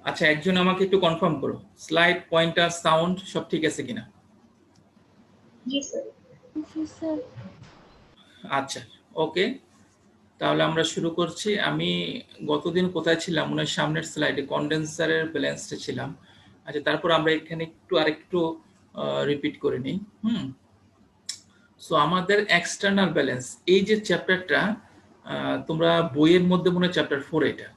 আচ্ছা, একজন আমাকে একটু কনফার্ম করো, স্লাইড, পয়েন্টার, সাউন্ড সব ঠিক আছে কিনা? জি স্যার। জি স্যার। আচ্ছা, ওকে, তাহলে আমরা শুরু করছি। আমি গতদিন কোথায় ছিলাম, মনে হয় সামনের স্লাইডে কন্ডেন্সারের ব্যালেন্সটা ছিলাম। আচ্ছা, তারপর আমরা এখানে আরেকটু রিপিট করে নিই। সো আমাদের এক্সটার্নাল ব্যালেন্স, এই যে চ্যাপ্টারটা তোমরা বইয়ের মধ্যে মনে হয় চ্যাপ্টার 4 এটা।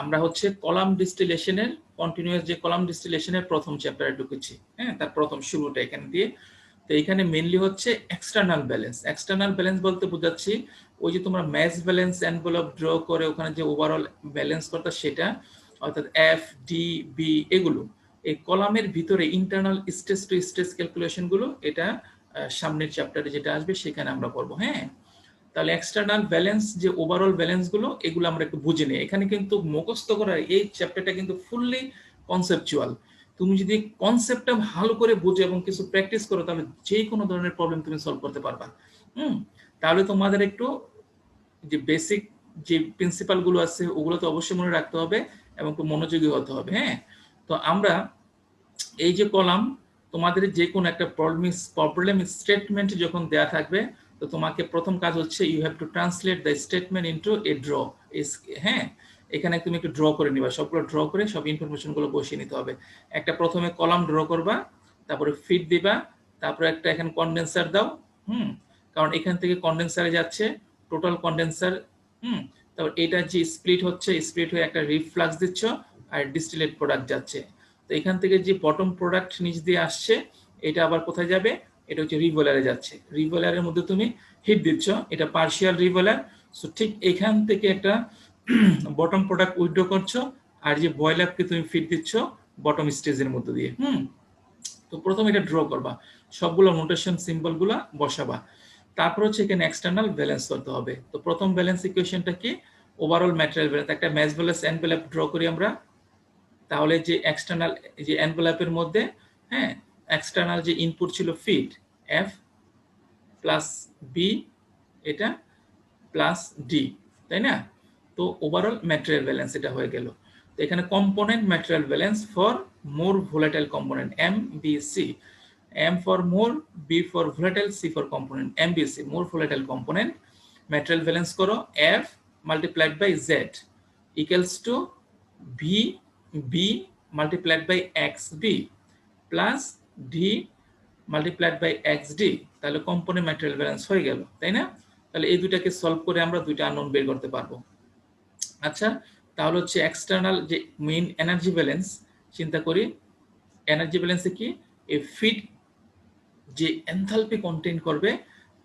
আমরা হচ্ছে কলাম ডিস্টিলেশনের, কন্টিনিউয়াস যে কলাম ডিস্টিলেশনের প্রথম চ্যাপ্টারে ঢুকেছি। হ্যাঁ, তার প্রথম শুরুটা এখানে দিয়ে। তো এখানে মেইনলি হচ্ছে এক্সটার্নাল ব্যালেন্স। এক্সটার্নাল ব্যালেন্স বলতে বোঝাচ্ছি ওই যে তোমরা ম্যাচ ব্যালেন্স এনভেলপ ড্র করে ওখানে যে ওভারঅল ব্যালেন্স করতে, সেটা অর্থাৎ এফ ডি বি, এগুলো এই কলামের ভিতরে ইন্টারনাল স্টেজ টু স্টেজ ক্যালকুলেশন গুলো, এটা সামনের চ্যাপ্টারে যেটা আসবে সেখানে আমরা পড়বো। হ্যাঁ, তাহলে এক্সটার্নাল ব্যালেন্স যে ওভারঅল ব্যালেন্স গুলো, এগুলো আমরা একটু বুঝে নিই। এখানে কিন্তু মুখস্থ করার এই চ্যাপ্টারটা কিন্তু ফুললি কনসেপচুয়াল। তুমি যদি কনসেপ্টটা ভালো করে বুঝো এবং কিছু প্র্যাকটিস করো, তাহলে যে কোনো ধরনের প্রবলেম তুমি সলভ করতে পারবা। তাহলে তোমাদের একটু যে বেসিক যে প্রিন্সিপাল গুলো আছে ওগুলো তো অবশ্যই মনে রাখতে হবে এবং একটু মনোযোগী হতে হবে। হ্যাঁ, তো আমরা এই যে কলাম, তোমাদের যে কোনো একটা প্রবলেম স্টেটমেন্ট যখন দেয়া থাকবে, তো তোমাকে প্রথম কাজ হচ্ছে you have to translate the statement into a draw. হ্যাঁ, এখানে তুমি একটু ড্র করে নিবা, সবগুলো ড্র করে সব ইনফরমেশন গুলো বসিয়ে নিতে হবে। একটা প্রথমে কলাম ড্র করবা, তারপরে ফিট দিবা, তারপরে একটা এখানে কন্ডেন্সার দাও। কারণ এখান থেকে কন্ডেন্সারে যাচ্ছে টোটাল কন্ডেন্সার। তারপর এটা যে স্প্লিট হচ্ছে, স্প্লিট হয়ে একটা রিফ্লাক্স দিচ্ছ আর ডিস্টিলেট প্রোডাক্ট যাচ্ছে। তো এখান থেকে যে বটম প্রোডাক্ট নিচ দিয়ে আসছে, এটা আবার কোথায় যাবে? এটা হচ্ছে রিভয়েলারে যাচ্ছে। রিভয়েলারের মধ্যে তুমি হিট দিচ্ছ, এটা পার্শিয়াল রিভয়েলার। সো ঠিক এখান থেকে একটা বটম প্রোডাক্ট উইথড্র করছো, আর যে বয়লারকে তুমি ফিট দিচ্ছ বটম স্টেজের মধ্যে দিয়ে। তো প্রথমে এটা ড্র করবা, সবগুলো নোটেশন সিম্বল গুলা বসাবা, তারপর হচ্ছে এখানে এক্সটার্নাল ব্যালেন্স করতে হবে। তো প্রথম ব্যালেন্স ইকুয়েশনটা কি? Overall material balance. একটা ম্যাচ ব্যালেন্স এনভেলপ ড্র করি আমরা। তাহলে যে এক্সটার্নাল যে এনভেলপের মধ্যে, হ্যাঁ, এক্সটার্নাল যে ইনপুট ছিল ফিড এফ প্লাস বি, এটা প্লাস ডি, তাই না? তো ওভারঅল ম্যাটেরিয়াল ব্যালেন্স এটা হয়ে গেল। তো এখানে component material balance for more volatile component M B C, M for more, B for volatile, C for component, M B C more volatile component. Material balance করো F multiplied by Z equals to V B multiplied by X B plus D multiplied by X D. তাহলে component material balance হয়ে গেল, তাই না? তাহলে এই দুটাকে solve করে আমরা দুইটা আননোন বের করতে পারবো। আচ্ছা, তাহলে হচ্ছে এক্সটার্নাল যে মেইন এনার্জি ব্যালেন্স, চিন্তা করি এনার্জি ব্যালেন্সে কি, এই ফিড যে এনথালপি কন্টেইন করবে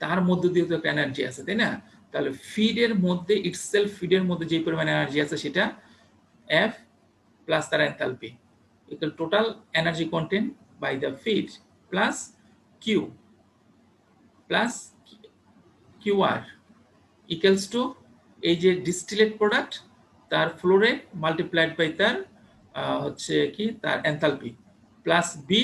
তার মধ্যে দিয়ে তো একটা এনার্জি আছে, তাই না? তাহলে ফিডের মধ্যে ইটসেলফ, ফিডের মধ্যে যে পরিমাণ এনার্জি আছে সেটা এফ প্লাস তার enthalpy equal total energy contain by the feed plus Q plus QR equals to এই যে ডিস্টিলেট প্রোডাক্ট তার ফ্লো রেট মাল্টিপ্লাইড বাই তার হচ্ছে কি তার enthalpy plus B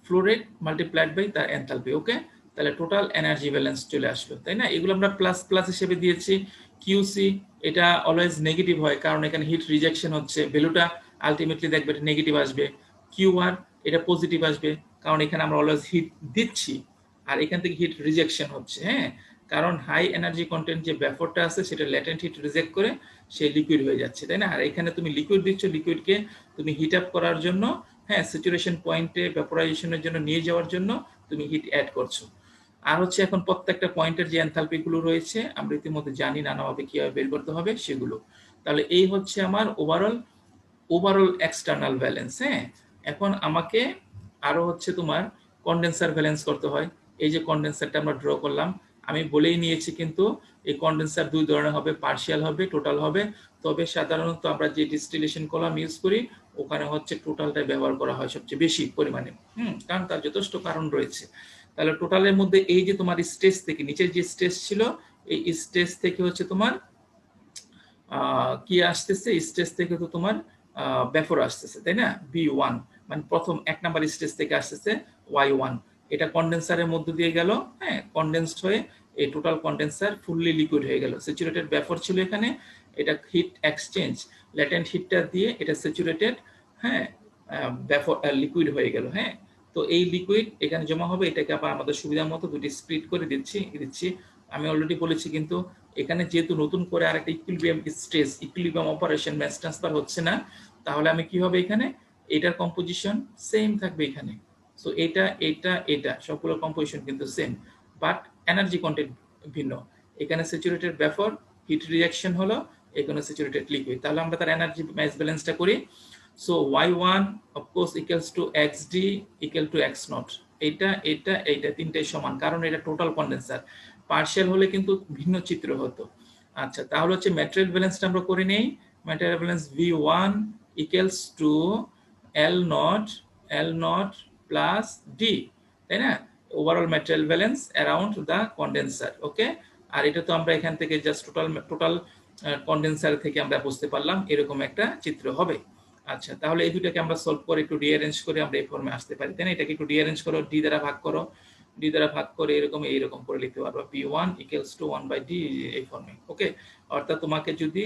flow rate multiplied by তার এনথালপি। ওকে, তাহলে টোটাল এনার্জি ব্যালেন্স চলে আসলো, তাই না? এগুলো আমরা প্লাস প্লাস হিসেবে দিয়েছি। কিউসি এটা অলওয়েজ নেগেটিভ হয়, কারণ এখানে হিট রিজেকশন হচ্ছে, ভ্যালুটা আলটিমেটলি দেখবে নেগেটিভ আসবে। কিউআর এটা পজিটিভ আসবে, কারণ এখানে আমরা অলওয়েজ হিট দিচ্ছি আর এখান থেকে হিট রিজেকশন হচ্ছে। হ্যাঁ, কারণ হাই এনার্জি কন্টেন্ট যে ব্যাফরটা আছে সেটা ল্যাটেন্ট হিট রিজেক্ট করে সে লিকুইড হয়ে যাচ্ছে, তাই না? আর এখানে তুমি লিকুইড দিচ্ছ, লিকুইডকে তুমি হিট আপ করার জন্য, হ্যাঁ, স্যাচুরেশন পয়েন্টে ভ্যাপোরাইজেশনের জন্য নিয়ে যাওয়ার জন্য তুমি হিট অ্যাড করছো। আর হচ্ছে এখন প্রত্যেকটা পয়েন্টের যে এনথালপি গুলো রয়েছে আমরা ইতিমধ্যে জানি নানাভাবে কিভাবে বের করতে হবে সেগুলো। তাহলে এই হচ্ছে আমার ওভারঅল এক্সটার্নাল ব্যালেন্স। হ্যাঁ, এখন আমাকে আরো হচ্ছে তোমার কন্ডেন্সার ব্যালেন্স করতে হয়। এই যে কন্ডেন্সারটা আমরা ড্র করলাম, আমি বলেই নিয়েছি কিন্তু এই কন্ডেন্সার দুই ধরনের হবে, পার্শিয়াল হবে, টোটাল হবে। তবে সাধারণত আমরা যে ডিস্টিলেশন কলাম ইউজ করি ওখানে হচ্ছে টোটালটা ব্যবহার করা হয় সবচেয়ে বেশি পরিমাণে। কারণ তার যথেষ্ট কারণ রয়েছে। তাহলে টোটালের মধ্যে এই যে তোমার স্টেজ থেকে নিচের যে স্টেজ ছিল, এই স্টেজ থেকে হচ্ছে তোমার কি আসতেছে, স্টেজ থেকে তো তোমার ব্যাফর আসতেছে, তাই না? বি1 মানে প্রথম এক নাম্বার স্টেজ থেকে আসতেছে ওয়াই1, এটা কন্ডেন্সারের মধ্য দিয়ে গেল, হ্যাঁ, কন্ডেন্সড হয়ে এই টোটাল কন্ডেন্সার ফুললি লিকুইড হয়ে গেল। স্যাচুরেটেড ভেপর ছিল এখানে, এটা হিট এক্সচেঞ্জ ল্যাটেন্ট হিটটা দিয়ে এটা স্যাচুরেটেড, হ্যাঁ, ভেপর লিকুইড হয়ে গেল। হ্যাঁ, তো এই লিকুইড এখানে জমা হবে, এটাকে আবার আমাদের সুবিধা মতো দুটি স্প্লিট করে দিচ্ছি। আমি অলরেডি বলেছি, কিন্তু এখানে যেহেতু নতুন করে আরেকটা equilibrium stress, equilibrium operation, mass transfer হচ্ছে না, তাহলে আমি কি হবে এখানে এটার কম্পোজিশন সেম থাকবে এখানে। সো এটা সবগুলো কম্পোজিশন কিন্তু সেম, বাট এনার্জি কন্টেন্ট ভিন্ন। এখানে স্যাচুরেটেড ভেপর, হিট রিঅ্যাকশন হলো, এখানে স্যাচুরেটেড লিকুইড। তাহলে আমরা তার এনার্জি ম্যাস ব্যালেন্সটা করি। So y1 of course equals to xd equal to x naught। এটা তিনটাই সমান, কারণ এটা টোটাল কন্ডেন্সার। পার্শিয়াল হলে কিন্তু ভিন্ন চিত্র হতো। আচ্ছা, তাহলে হচ্ছে ম্যাটেরিয়াল ব্যালেন্সটা আমরা করে নেই। Material balance v1 equals to l naught plus d, তাই না? Overall material balance around the condenser. Okay, আর এটা তো আমরা এখান থেকে জাস্ট টোটাল কন্ডেন্সার থেকে আমরা বুঝতে পারলাম এরকম একটা চিত্র হবে। আচ্ছা, তাহলে এই দুটাকে আমরা সলভ করে একটু রিঅ্যারেঞ্জ করে আমরা এই ফর্মে আসতে পারি, তাই না? এটাকে একটু রিঅ্যারেঞ্জ করো, ডি দ্বারা ভাগ করে এইরকম করে লিখতে পারবো, p1 equals to 1/d এই ফর্মে। ওকে, অর্থাৎ তোমাকে যদি,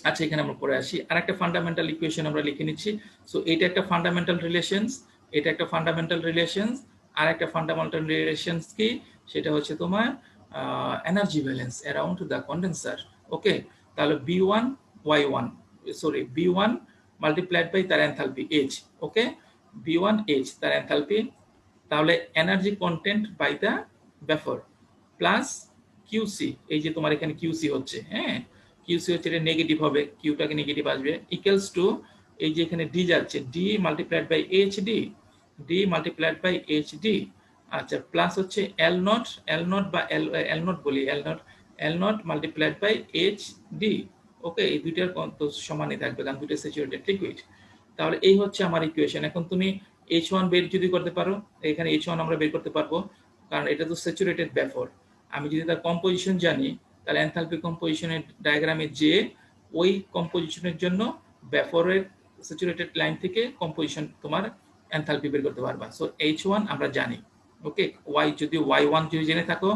আচ্ছা এখানে আমরা পরে আসি, আরেকটা ফান্ডামেন্টাল ইকুয়েশন আমরা লিখে নিচ্ছি। সো এটা একটা ফান্ডামেন্টাল রিলেশনস, আর একটা ফান্ডামেন্টাল রিলেশনস কি, সেটা হচ্ছে তোমার energy balance around the condenser. Okay, তাহলে b1 মাল্টিপ্লাইড বাই তার enthalpy h। Okay, b1 h তার এনথালপি, তাহলে energy content by the vapour plus QC, এই যে তোমার এখানে QC হচ্ছে, হ্যাঁ, QC হচ্ছে, এটা নেগেটিভ হবে, কিউটাকে নেগেটিভ আসবে, ইকুয়ালস টু এই যে এখানে ডি যাচ্ছে, ডি মাল্টিপ্লাইড বাই এইচডি। আচ্ছা, প্লাস হচ্ছে এল নট বা এল নট বলি, এল নট মাল্টিপ্লাইড বাই এইচডি। ওকে, এই দুইটার সমানই থাকবে, কারণ দুইটা স্যাচুরেটেড লিকুইড। তাহলে এই হচ্ছে আমার ইকুয়েশন। এখন তুমি H1 বের যদি করতে পারো, এখানে H1 আমরা বের করতে পারবো, কারণ এটা তো স্যাচুরেটেড ভেপর। আমি যদি তার কম্পোজিশন জানি, তাহলে এনথালপি কম্পোজিশনের ডায়াগ্রামে যে ওই কম্পোজিশনের জন্য ভেপরের স্যাচুরেটেড লাইন থেকে কম্পোজিশন তোমার এনথালপি বের করতে পারবা। সো H1 আমরা জানি। ওকে, যদি y1 যদি জেনে থাকো,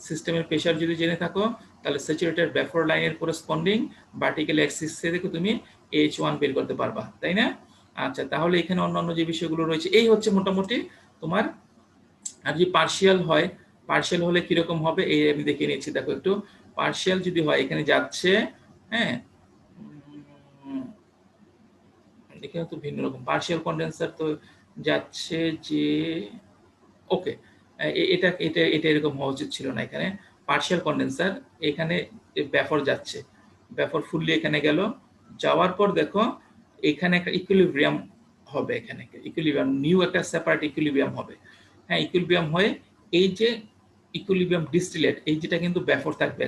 সিস্টেমের প্রেসার যদি জেনে থাকো, তাহলে স্যাচুরেটেড ভেপর লাইনের করেসপন্ডিং ভার্টিক্যাল অ্যাক্সিস থেকে তুমি H1 বের করতে পারবা, তাই না? আচ্ছা, তাহলে এখানে অন্যান্য যে বিষয়গুলো রয়েছে, এই হচ্ছে মোটামুটি তোমার। আর যদি পার্শিয়াল হলে কিরকম হবে, এই আমি দেখে নিচ্ছি। দেখো একটু, পার্শিয়াল যদি হয়, এখানে যাচ্ছে, হ্যাঁ, এখানে তো ভিন্ন রকম পার্শিয়াল কন্ডেন্সার তো যাচ্ছে যে, ওকে, এটা এরকম হওয়া উচিত ছিল না। এখানে পার্শিয়াল কন্ডেন্সার, এখানে ভেপর যাচ্ছে, ভেপর ফুললি এখানে গেল, যাওয়ার পর দেখো এখানে একটা ইকুইলিব্রিয়াম হবে, এখানে ইকুইলিব্রিয়াম, নিউ একটা সেপারেট ইকুইলিব্রিয়াম হবে। হ্যাঁ, ইকুইলিব্রিয়াম হয়ে এই যে ইকুইলিব্রিয়াম ডিস্টিলেট, এই যেটা কিন্তু ভেপর থাকবে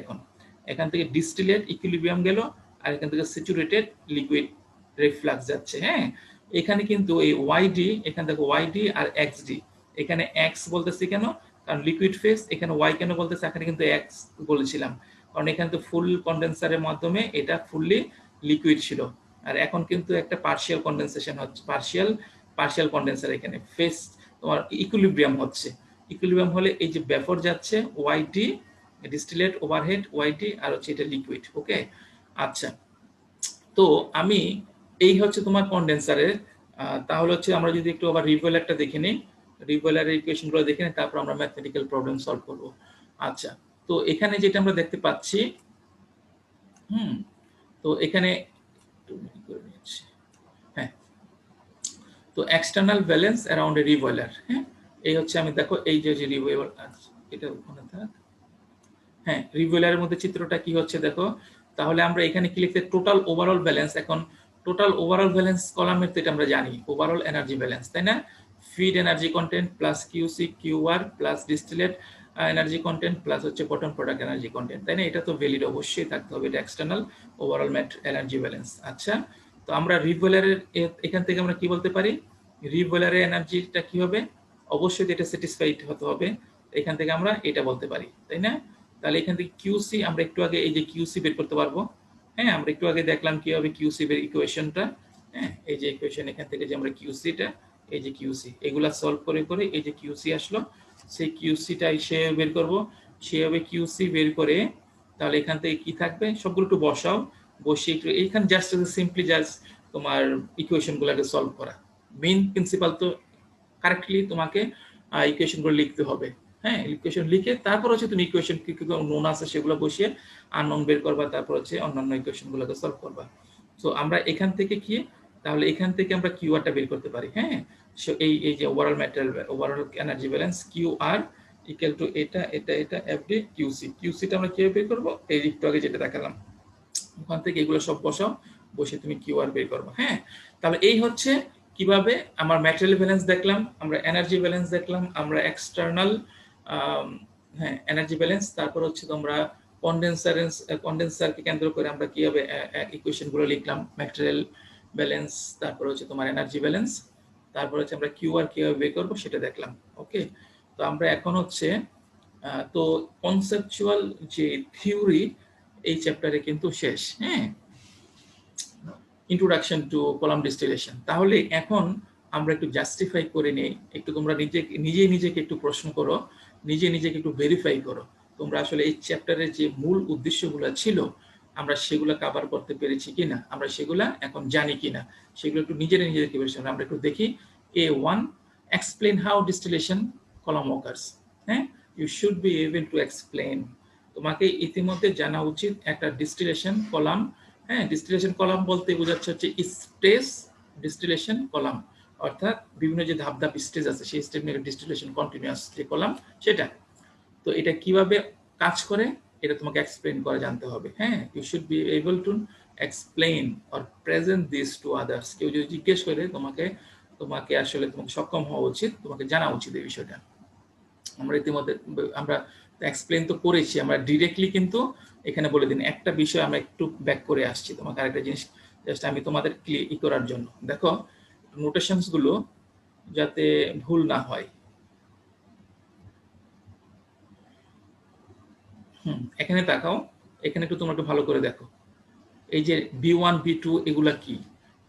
এখান থেকে ডিস্টিলেট ইকুইলিব্রিয়াম গেল, আর এখান থেকে স্যাচুরেটেড লিকুইড রিফ্লাক্স যাচ্ছে। হ্যাঁ, এখানে কিন্তু এই ওয়াইডি, এখানে দেখো ওয়াইডি আর এক্সডি, এখানে এক্স বলতেছি কেন, কারণ লিকুইড ফেজ। এখানে ওয়াই কেন বলতেছে, এখানে কিন্তু এক্স বলেছিলাম, কারণ এখানে তো ফুল কন্ডেন্সারের মাধ্যমে এটা ফুললি লিকুইড ছিল, আর এখন কিন্তু একটা পার্শিয়াল কন্ডেনসেশন হচ্ছে, পার্শিয়াল কন্ডেন্সার। এখানে ফেজ তোমার ইকুইলিব্রিয়াম হচ্ছে, ইকুইলিব্রিয়াম হলে এই যে ভেপর যাচ্ছে ওয়াইডি, ডিস্টিলেট ওভারহেড ওয়াইডি, আর হচ্ছে এটা লিকুইড। ওকে, আচ্ছা, তো আমি এই হচ্ছে তোমার কন্ডেন্সারের। তাহলে হচ্ছে আমরা যদি একটু আবার রিভয়েলারটা দেখে নিই, রিভয়েলারের ইকুয়েশনগুলো দেখে নিই, তারপর আমরা ম্যাথমেটিক্যাল প্রবলেম সলভ করব। আচ্ছা, তো এখানে যেটা আমরা দেখতে পাচ্ছি, তো এখানে, হ্যাঁ, তো এক্সটার্নাল ব্যালেন্স অ্যারাউন্ড এ রিভয়েলার। হ্যাঁ, এই হচ্ছে, আমি দেখো এই যে রিভয়েলার, এটা ওখানে থাক, হ্যাঁ, রিভয়েলারের মধ্যে চিত্রটা কি হচ্ছে দেখো। তাহলে আমরা এখানে কি লিখতে, টোটাল ওভারঅল ব্যালেন্স। এখন টোটাল ওভারঅল ব্যালেন্স কলামের তো এটা আমরা জানি, ওভারঅল এনার্জি ব্যালেন্স, তাই না? Feed energy content plus QC QR plus distillate energy content plus হচ্ছে বটম প্রোডাক্ট এনার্জি কন্টেন্ট, তাই না? এটা তো ভ্যালিড অবশ্যই থাকতে হবে, এটা এক্সটার্নাল ওভারঅল এনার্জি ব্যালেন্স। আচ্ছা, তো আমরা রিভয়েলারের এখান থেকে আমরা কি বলতে পারি, রিভয়েলারের এনার্জিটা কি হবে, অবশ্যই এটা স্যাটিসফাইড হতে হবে, এখান থেকে আমরা এটা বলতে পারি, তাই না? তাহলে এখান থেকে কিউসি আমরা একটু আগে এই যে কিউসি বের করতে পারবো। হ্যাঁ, আমরা একটু আগে দেখলাম কিভাবে কিউসি বের ইকুয়েশনটা। হ্যাঁ, এই যে ইকুয়েশন এখান থেকে যে আমরা কিউসিটা, এই যে কিউসি, এগুলা সলভ করে করে এই যে কিউসি আসলো, সেই কিউসিটা এসে বের করব। সেভাবে কিউসি বের করে তাহলে এখান থেকে কি থাকবে সবগুলো একটু বসাও, বসিয়ে একটু এইখানে জাস্ট সিম্পলি জাস্ট তোমার ইকুয়েশনগুলোকে সলভ করা। মেইন প্রিন্সিপাল তো কারেক্টলি তোমাকে ইকুয়েশনগুলো লিখতে হবে। হ্যাঁ, ইকুয়েশন লিখে তারপর হচ্ছে তুমি ইকুয়েশন কি কি নোন আছে সেগুলো বসিয়ে আননোন বের করবা, তারপর হচ্ছে অন্যান্য ইকুয়েশনগুলোকে সলভ করবা। সো আমরা এখান থেকে কি তাহলে এখান থেকে আমরা কিউআরটা বের করতে পারি। হ্যাঁ, সো এই যে overall material overall energy balance QR equal to এটা এফডি কিউসি। কিউসিটা আমরা কিভাবে বের করবো, এই একটু আগে যেটা দেখালাম ওখান থেকে এগুলো সব বসাও, বসে তুমি কিউআর বের করবো। হ্যাঁ, তাহলে এই হচ্ছে কিভাবে আমার ম্যাটেরিয়াল ব্যালেন্স দেখলাম, আমরা এনার্জি ব্যালেন্স দেখলাম, আমরা এক্সটার্নাল হ্যাঁ এনার্জি ব্যালেন্স, তারপর হচ্ছে তোমরা কন্ডেন্সারকে কেন্দ্র করে আমরা কিভাবে ইকুয়েশনগুলো লিখলাম, ম্যাটেরিয়াল ব্যালেন্স, তারপর হচ্ছে তোমার এনার্জি ব্যালেন্স, তারপর হচ্ছে আমরা কিউআর কিভাবে বের করবো সেটা দেখলাম। ওকে, তো আমরা এখন হচ্ছে তো কনসেপচুয়াল যে থিওরি এই চ্যাপ্টারে কিন্তু শেষ। হ্যাঁ, ইন্ট্রোডাকশন টু কলাম ডিস্টিলেশন। তাহলে এখন আমরা একটু জাস্টিফাই করে নেই, একটু তোমরা নিজেকে একটু প্রশ্ন করো, নিজেকে একটু ভেরিফাই করো তোমরা আসলে এই চ্যাপ্টারের যে মূল উদ্দেশ্যগুলো ছিল আমরা সেগুলো কভার করতে পেরেছি কিনা, আমরা সেগুলা এখন জানি কিনা, সেগুলো একটু নিজেদেরকে আমরা একটু দেখি। A1, explain how distillation column occurs. হ্যাঁ, you should be able to explain, তোমাকে ইতিমধ্যে জানা উচিত একটা ডিস্টিলেশন কলাম। হ্যাঁ, ডিস্টিলেশন কলাম বলতে বোঝাচ্ছে হচ্ছে স্টেজ ডিস্টিলেশন কলাম, অর্থাৎ বিভিন্ন যে ধাপ ধাপ স্টেজ আছে সেই স্টেজ নিয়ে ডিস্টিলেশন কন্টিনিউয়াস যে কলাম সেটা। তো এটা কিভাবে কাজ করে এটা তোমাকে এক্সপ্লেইন করে জানতে হবে। হ্যাঁ, you should be able to explain or present this to others. কেউ যদি জিজ্ঞেস করে তোমাকে আসলে তোমাকে সক্ষম হওয়া উচিত, তোমাকে জানা উচিত এই বিষয়টা। আমরা ইতিমধ্যে আমরা এক্সপ্লেন তো করেছি, আমরা ডিরেক্টলি কিন্তু এখানে বলে দিন একটা বিষয় আমরা একটু ব্যাক করে আসছি তোমাকে আরেকটা জিনিস জাস্ট আমি তোমাদের ক্লিয়ার করার জন্য। দেখো নোটেশনস গুলো যাতে ভুল না হয়। এখানে তাকাও, এখানে একটু তোমরা একটু ভালো করে দেখো, এই যে B1 B2 এগুলা কি,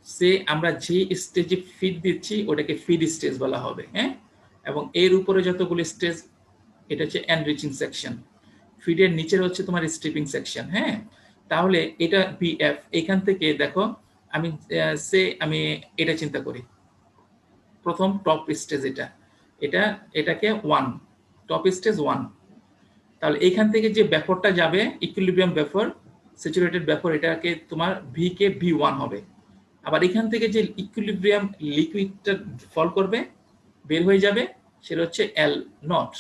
সে আমরা যে স্টেজে ফিড দিচ্ছি ওটাকে ফিড স্টেজ বলা হবে। হ্যাঁ, এবং এর উপরে যতগুলো স্টেজ এটা হচ্ছে এনরিচিং সেকশন, ফিডের নিচের হচ্ছে তোমার স্ট্রিপিং সেকশন। হ্যাঁ, তাহলে এটা BF, এখান থেকে দেখো আমি আমি এটা চিন্তা করি, প্রথম টপ স্টেজ এটাকে 1 টপ স্টেজ 1, তাহলে এখান থেকে যে ব্যাফরটা যাবে ইকুইলিব্রিয়াম ব্যাফর স্যাচুরেটেড ব্যাফর এটাকে তোমার ভি কে V1 হবে। আবার এখান থেকে যে ইকুইলিব্রিয়াম লিকুইডটা ফল করবে বের হয়ে যাবে সেটা হচ্ছে L0।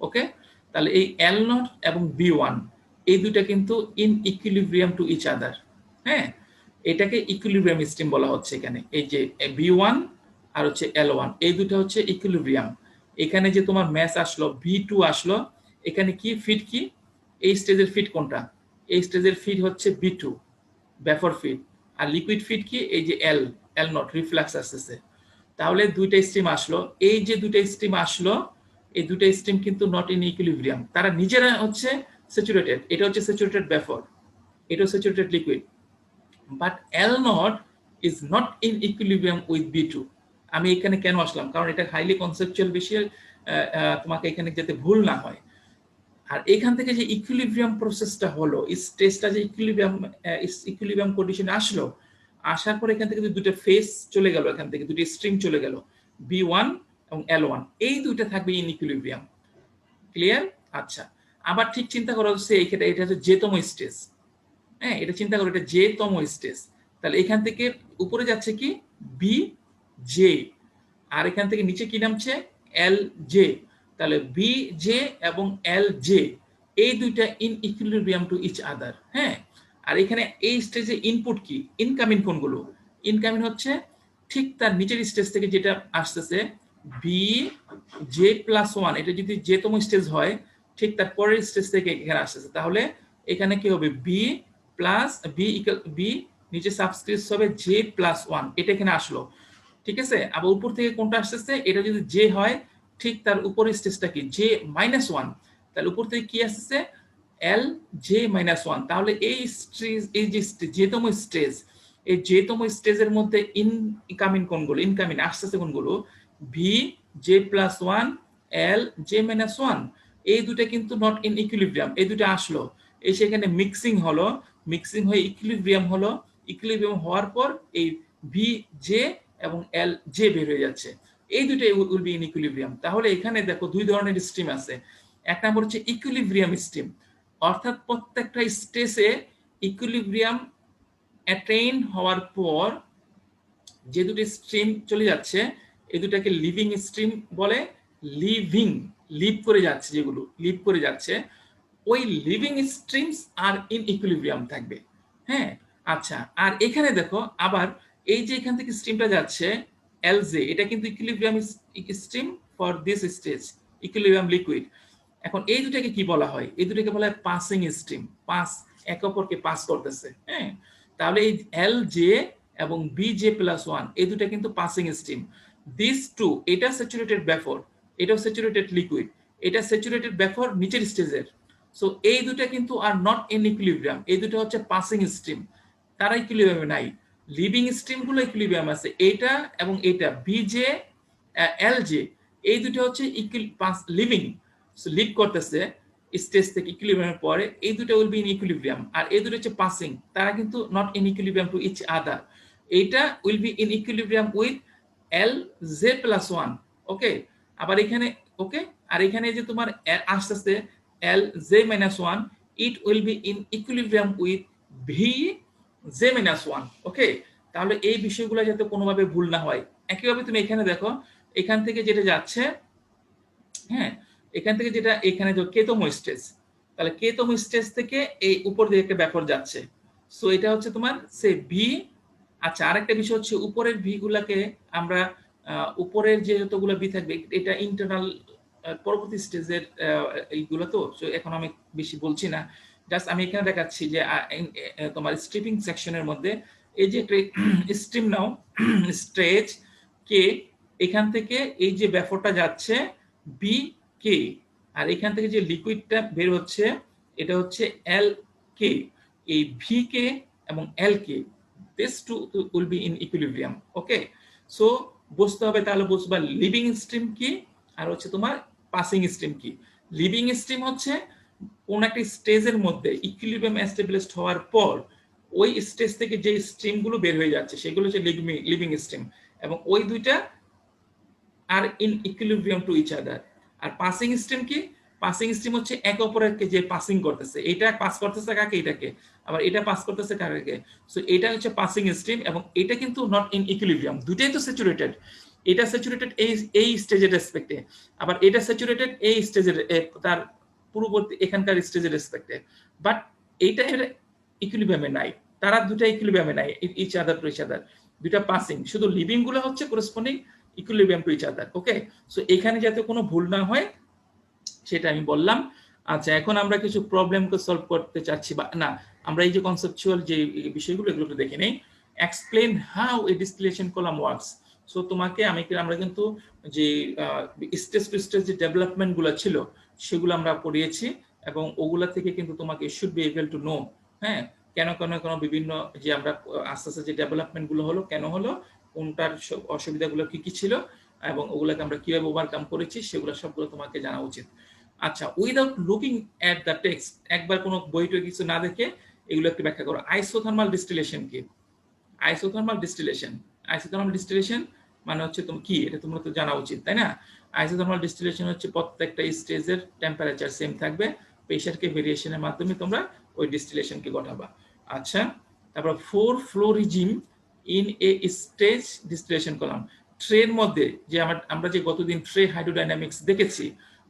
ওকে, তাহলে এই L0 এবং B1 এই দুইটা কিন্তু in equilibrium to each other. হ্যাঁ, এটাকে ইকুইলিব্রিয়াম স্ট্রিম বলা হচ্ছে। এখানে এই যে B1 আর হচ্ছে L1 এই দুটো হচ্ছে ইকুইলিব্রিয়াম। এখানে যে তোমার ম্যাস আসলো V2 আসলো, এখানে কি ফিড কি, এই স্টেজের ফিড কোনটা, এই স্টেজের ফিড হচ্ছে B2 ব্যাফর ফিড, আর লিকুইড ফিড কি এই যে L0 রিফ্লাক্স আসতেছে। তাহলে দুইটা স্ট্রিম আসলো, এই যে দুইটা স্ট্রিম আসলো এই দুইটা স্ট্রিম কিন্তু নট ইন ইকুইলিব্রিয়াম, তারা নিজেরা হচ্ছে স্যাচুরেটেড, এটা হচ্ছে স্যাচুরেটেড ব্যাফর, এটা saturated liquid, but L0 is not in equilibrium with B2। আমি এখানে কেন আসলাম, কারণ এটা হাইলি কনসেপচুয়াল বিষয়, তোমাকে এখানে যাতে ভুল না হয়। আর এখান থেকে যে ইকুইলিব্রিয়াম প্রসেসটা হলো, স্টেজটা যে ইকুইলিব্রিয়াম কন্ডিশনে আসলো, আসার পর এখান থেকে দুটো ফেজ চলে গেল, এখান থেকে দুটো স্ট্রিম চলে গেল B1 এবং L1, এই দুইটা থাকবে ইন ইকুইলিব্রিয়াম। ক্লিয়ার? আচ্ছা, আবার ঠিক চিন্তা করা হচ্ছে এটা হচ্ছে জেতম স্টেজ। হ্যাঁ, এটা চিন্তা করো এটা জেতম স্টেজ, তাহলে এখান থেকে উপরে যাচ্ছে কি বি জে, আর এখান থেকে নিচে কি নামছে এল জে, তাহলে বি জে এবং এল জে এই দুইটা in equilibrium to each other. হ্যাঁ, আর এখানে এই স্টেজে ইনপুট কি, ইনকামিং কোনগুলো, ইনকামিং হচ্ছে ঠিক তার নিচের স্টেজ থেকে যেটা আসতেছে বি জে প্লাস 1, এটা যদি জেতম স্টেজ হয় ঠিক তার পরের স্টেজ থেকে এখানে আসতেছে, তাহলে এখানে কি হবে বি প্লাস বি নিচে সাবস্ক্রিপ্ট হবে জে প্লাস 1, এটা এখানে আসলো। ঠিক আছে, আবার উপর থেকে কোনটা আসতেছে, এটা যদি জে হয় ঠিক তার উপরের স্টেজটা কি জে মাইনাস 1, তাহলে উপর থেকে কি আসতেছে এল জে মাইনাস 1, তাহলে এই স্টেজ এই যে জেতম স্টেজ এই জেতম স্টেজের মধ্যে ইনকামিং কোনগুলো, ইনকামিং আসতেছে কোনগুলো ভি জে প্লাস 1 এল জে মাইনাস 1, এই দুটো কিন্তু নট ইন ইকুইলিব্রিয়াম, এই দুটো আসলো এই সেখানে মিক্সিং হলো, মিক্সিং হয়ে ইকুইলিব্রিয়াম হলো, ইকুইলিব্রিয়াম হওয়ার পর এই ভি জে এবং এল জে বের হয়ে যাচ্ছে, এই দুটো উইল বি ইন ইকুইলিব্রিয়াম। তাহলে এখানে দেখো দুই ধরনের স্ট্রিম আছে, এক নম্বর হচ্ছে ইকুইলিব্রিয়াম স্ট্রিম, অর্থাৎ প্রত্যেকটা স্টেজে ইকুইলিব্রিয়াম অ্যাটেইন হওয়ার পর যে দুটি স্ট্রিম চলে যাচ্ছে এই দুটাকে লিভিং স্ট্রিম বলে, লিভিং লিভ করে যাচ্ছে, যেগুলো লিভ করে যাচ্ছে ওই লিভিং স্ট্রিমস আর ইন ইকুইলিব্রিয়াম থাকবে। হ্যাঁ, আচ্ছা, আর এখানে দেখো আবার এই যে এখান থেকে স্ট্রিমটা যাচ্ছে এলজে, এটা কিন্তু equilibrium stream for this stage, equilibrium liquid. এখন এই দুটাকে কি বলা হয়, এই দুটাকে বলা হয় পাসিং স্ট্রিম, পাস একে অপরকে পাস করতেছে। হ্যাঁ, তাহলে এই এল জে এবং বি জে প্লাস ওয়ান এই দুটা কিন্তু পাসিং স্ট্রিম। দিস টু, এটা স্যাচুরেটেড ভেপর, এটাও স্যাচুরেটেড লিকুইড, এটা স্যাচুরেটেড ভেপর নিচের স্টেজের। সো এই দুটা কিন্তু আর নট ইন ইকুইলিব্রিয়াম, এই দুটো হচ্ছে পাসিং স্ট্রিম, তারা ইকুইলিব্রিয়ামে নাই। লিভিং স্ট্রিম গুলো ইকুইলিব্রিয়াম আছে, এইটা এবং এইটা বিজে এল জে এই দুটো হচ্ছে লিভিং, লিভ করতেছে স্টেজ থেকে ইকুইলিব্রিয়ামের পরে, এই দুটো উইল বি ইন ইকুইলিব্রিয়াম। আর এই দুটো হচ্ছে পাসিং, তারা কিন্তু not in equilibrium to each other, এইটা will be in equilibrium with L J plus one. Okay, আবার এখানে ওকে, আর এখানে যে তোমার আস্তে আস্তে L J minus one, it will be in equilibrium with V J minus one. Okay, তাহলে এই বিষয়গুলো যাতে কোনোভাবে ভুল না হয়। একইভাবে তুমি এখানে দেখো, এখান থেকে যেটা যাচ্ছে, হ্যাঁ, এখান থেকে যেটা এখানে কেতম স্টেজ, তাহলে কেতম স্টেজ থেকে এই উপর দিকে একটা ব্যাপার যাচ্ছে। সো এটা হচ্ছে তোমার সে ভি। আচ্ছা, আরেকটা বিষয় হচ্ছে উপরের ভি গুলাকে আমরা উপরের যে যতগুলো ভি থাকবে এটা ইন্টারনাল পরবর্তী স্টেজের এইগুলো, তো এখন আমি বেশি বলছি না, জাস্ট আমি এখানে দেখাচ্ছি যে তোমার স্ট্রিপিং সেকশনের মধ্যে এই যে স্ট্রিম নাও স্ট্রেচ কে, এখান থেকে এই যে ব্যাপারটা যাচ্ছে বি কে, আর এখান থেকে যে লিকুইডটা বের হচ্ছে এটা হচ্ছে এল কে, এই ভি কে এবং L K, this two will be in equilibrium. Okay, so বুঝতে হবে, তাহলে বুঝবা লিভিং স্ট্রিম কি আর হচ্ছে তোমার পাসিং স্ট্রিম কি। লিভিং স্ট্রিম হচ্ছে কোন একটা স্টেজের মধ্যে ইকুইলিব্রিয়াম এস্টাবলিশড হওয়ার পর ওই স্টেজ থেকে যে স্ট্রিমগুলো বের হয়ে যাচ্ছে সেগুলো হচ্ছে লিভিং স্ট্রিম, এবং ওই দুইটা are in equilibrium to each other. আর পাসিং স্ট্রিম কি, পাসিং স্ট্রিম হচ্ছে একে অপরকে যে পাসিং করতেছে, এটা পাস করতেছে কাকে, এটাকে, আবার এটা পাস করতেছে কাকে। সো এটা হচ্ছে পাসিং স্ট্রিম, এবং এটা কিন্তু নট ইন ইকুইলিব্রিয়াম, দুটাই তো স্যাচুরেটেড, এটা স্যাচুরেটেড এই স্টেজের রেসপেক্টে, আবার এটা স্যাচুরেটেড এই স্টেজের তার পূর্ববর্তী এখানকার স্টেজের রেসপেক্টে, বাট এইটা ইকুইলিব্রিয়ামে নাই, তারা দুটা ইকুইলিব্রিয়ামে নাই each other to each other, দুটা পাসিং, শুধু লিভিং গুলো হচ্ছে corresponding equilibrium to each other. Okay, so এখানে যাতে কোনো ভুল না হয় সেটা আমি বললাম। আচ্ছা, এখন আমরা কিছু প্রবলেমকে সলভ করতে চাচ্ছি, বা না, আমরা এই যে কনসেপচুয়াল যে বিষয়গুলো এগুলো একটু দেখে নেই। Explain how A distillation column works. So তোমাকে আমরা কিন্তু যে স্টেজ টু স্টেজ যে ডেভেলপমেন্ট গুলো ছিল সেগুলো আমরা পড়িয়েছি, এবং ওগুলা থেকে কিন্তু তোমাকে should be able to know, হ্যাঁ, কেন কেন কেন বিভিন্ন যে আমরা আস্তে আস্তে যে ডেভেলপমেন্ট গুলো হলো, কেন হলো, কোনটার অসুবিধাগুলো কি কি ছিল, এবং ওগুলোকে আমরা কিভাবে ওভারকাম করেছি সেগুলো সবগুলো তোমাকে জানা উচিত। আচ্ছা, without looking at the text, একবার কোনো বইটা কিছু না দেখে এগুলো একটু ব্যাখ্যা করো। আইসোথার্মাল ডিস্টিলেশন কি? আইসোথার্মাল ডিস্টিলেশন, আইসোথার্মাল ডিস্টিলেশন মানে হচ্ছে তুমি কি, এটা তোমরা তো জানা উচিত, তাই না? আইসোথার্মাল ডিস্টিলেশন হচ্ছে প্রত্যেকটা স্টেজের টেম্পারেচার সেম থাকবে, প্রেসারকে ভেরিয়েশনের মাধ্যমে তোমরা ওই ডিস্টিলেশনকে ঘটাবা। আচ্ছা, তারপর 4 flow regime in a stage distillation column. ট্রের মধ্যে যে আমরা যে গতদিন ট্রে হাইড্রোডাইনামিক্স দেখেছি,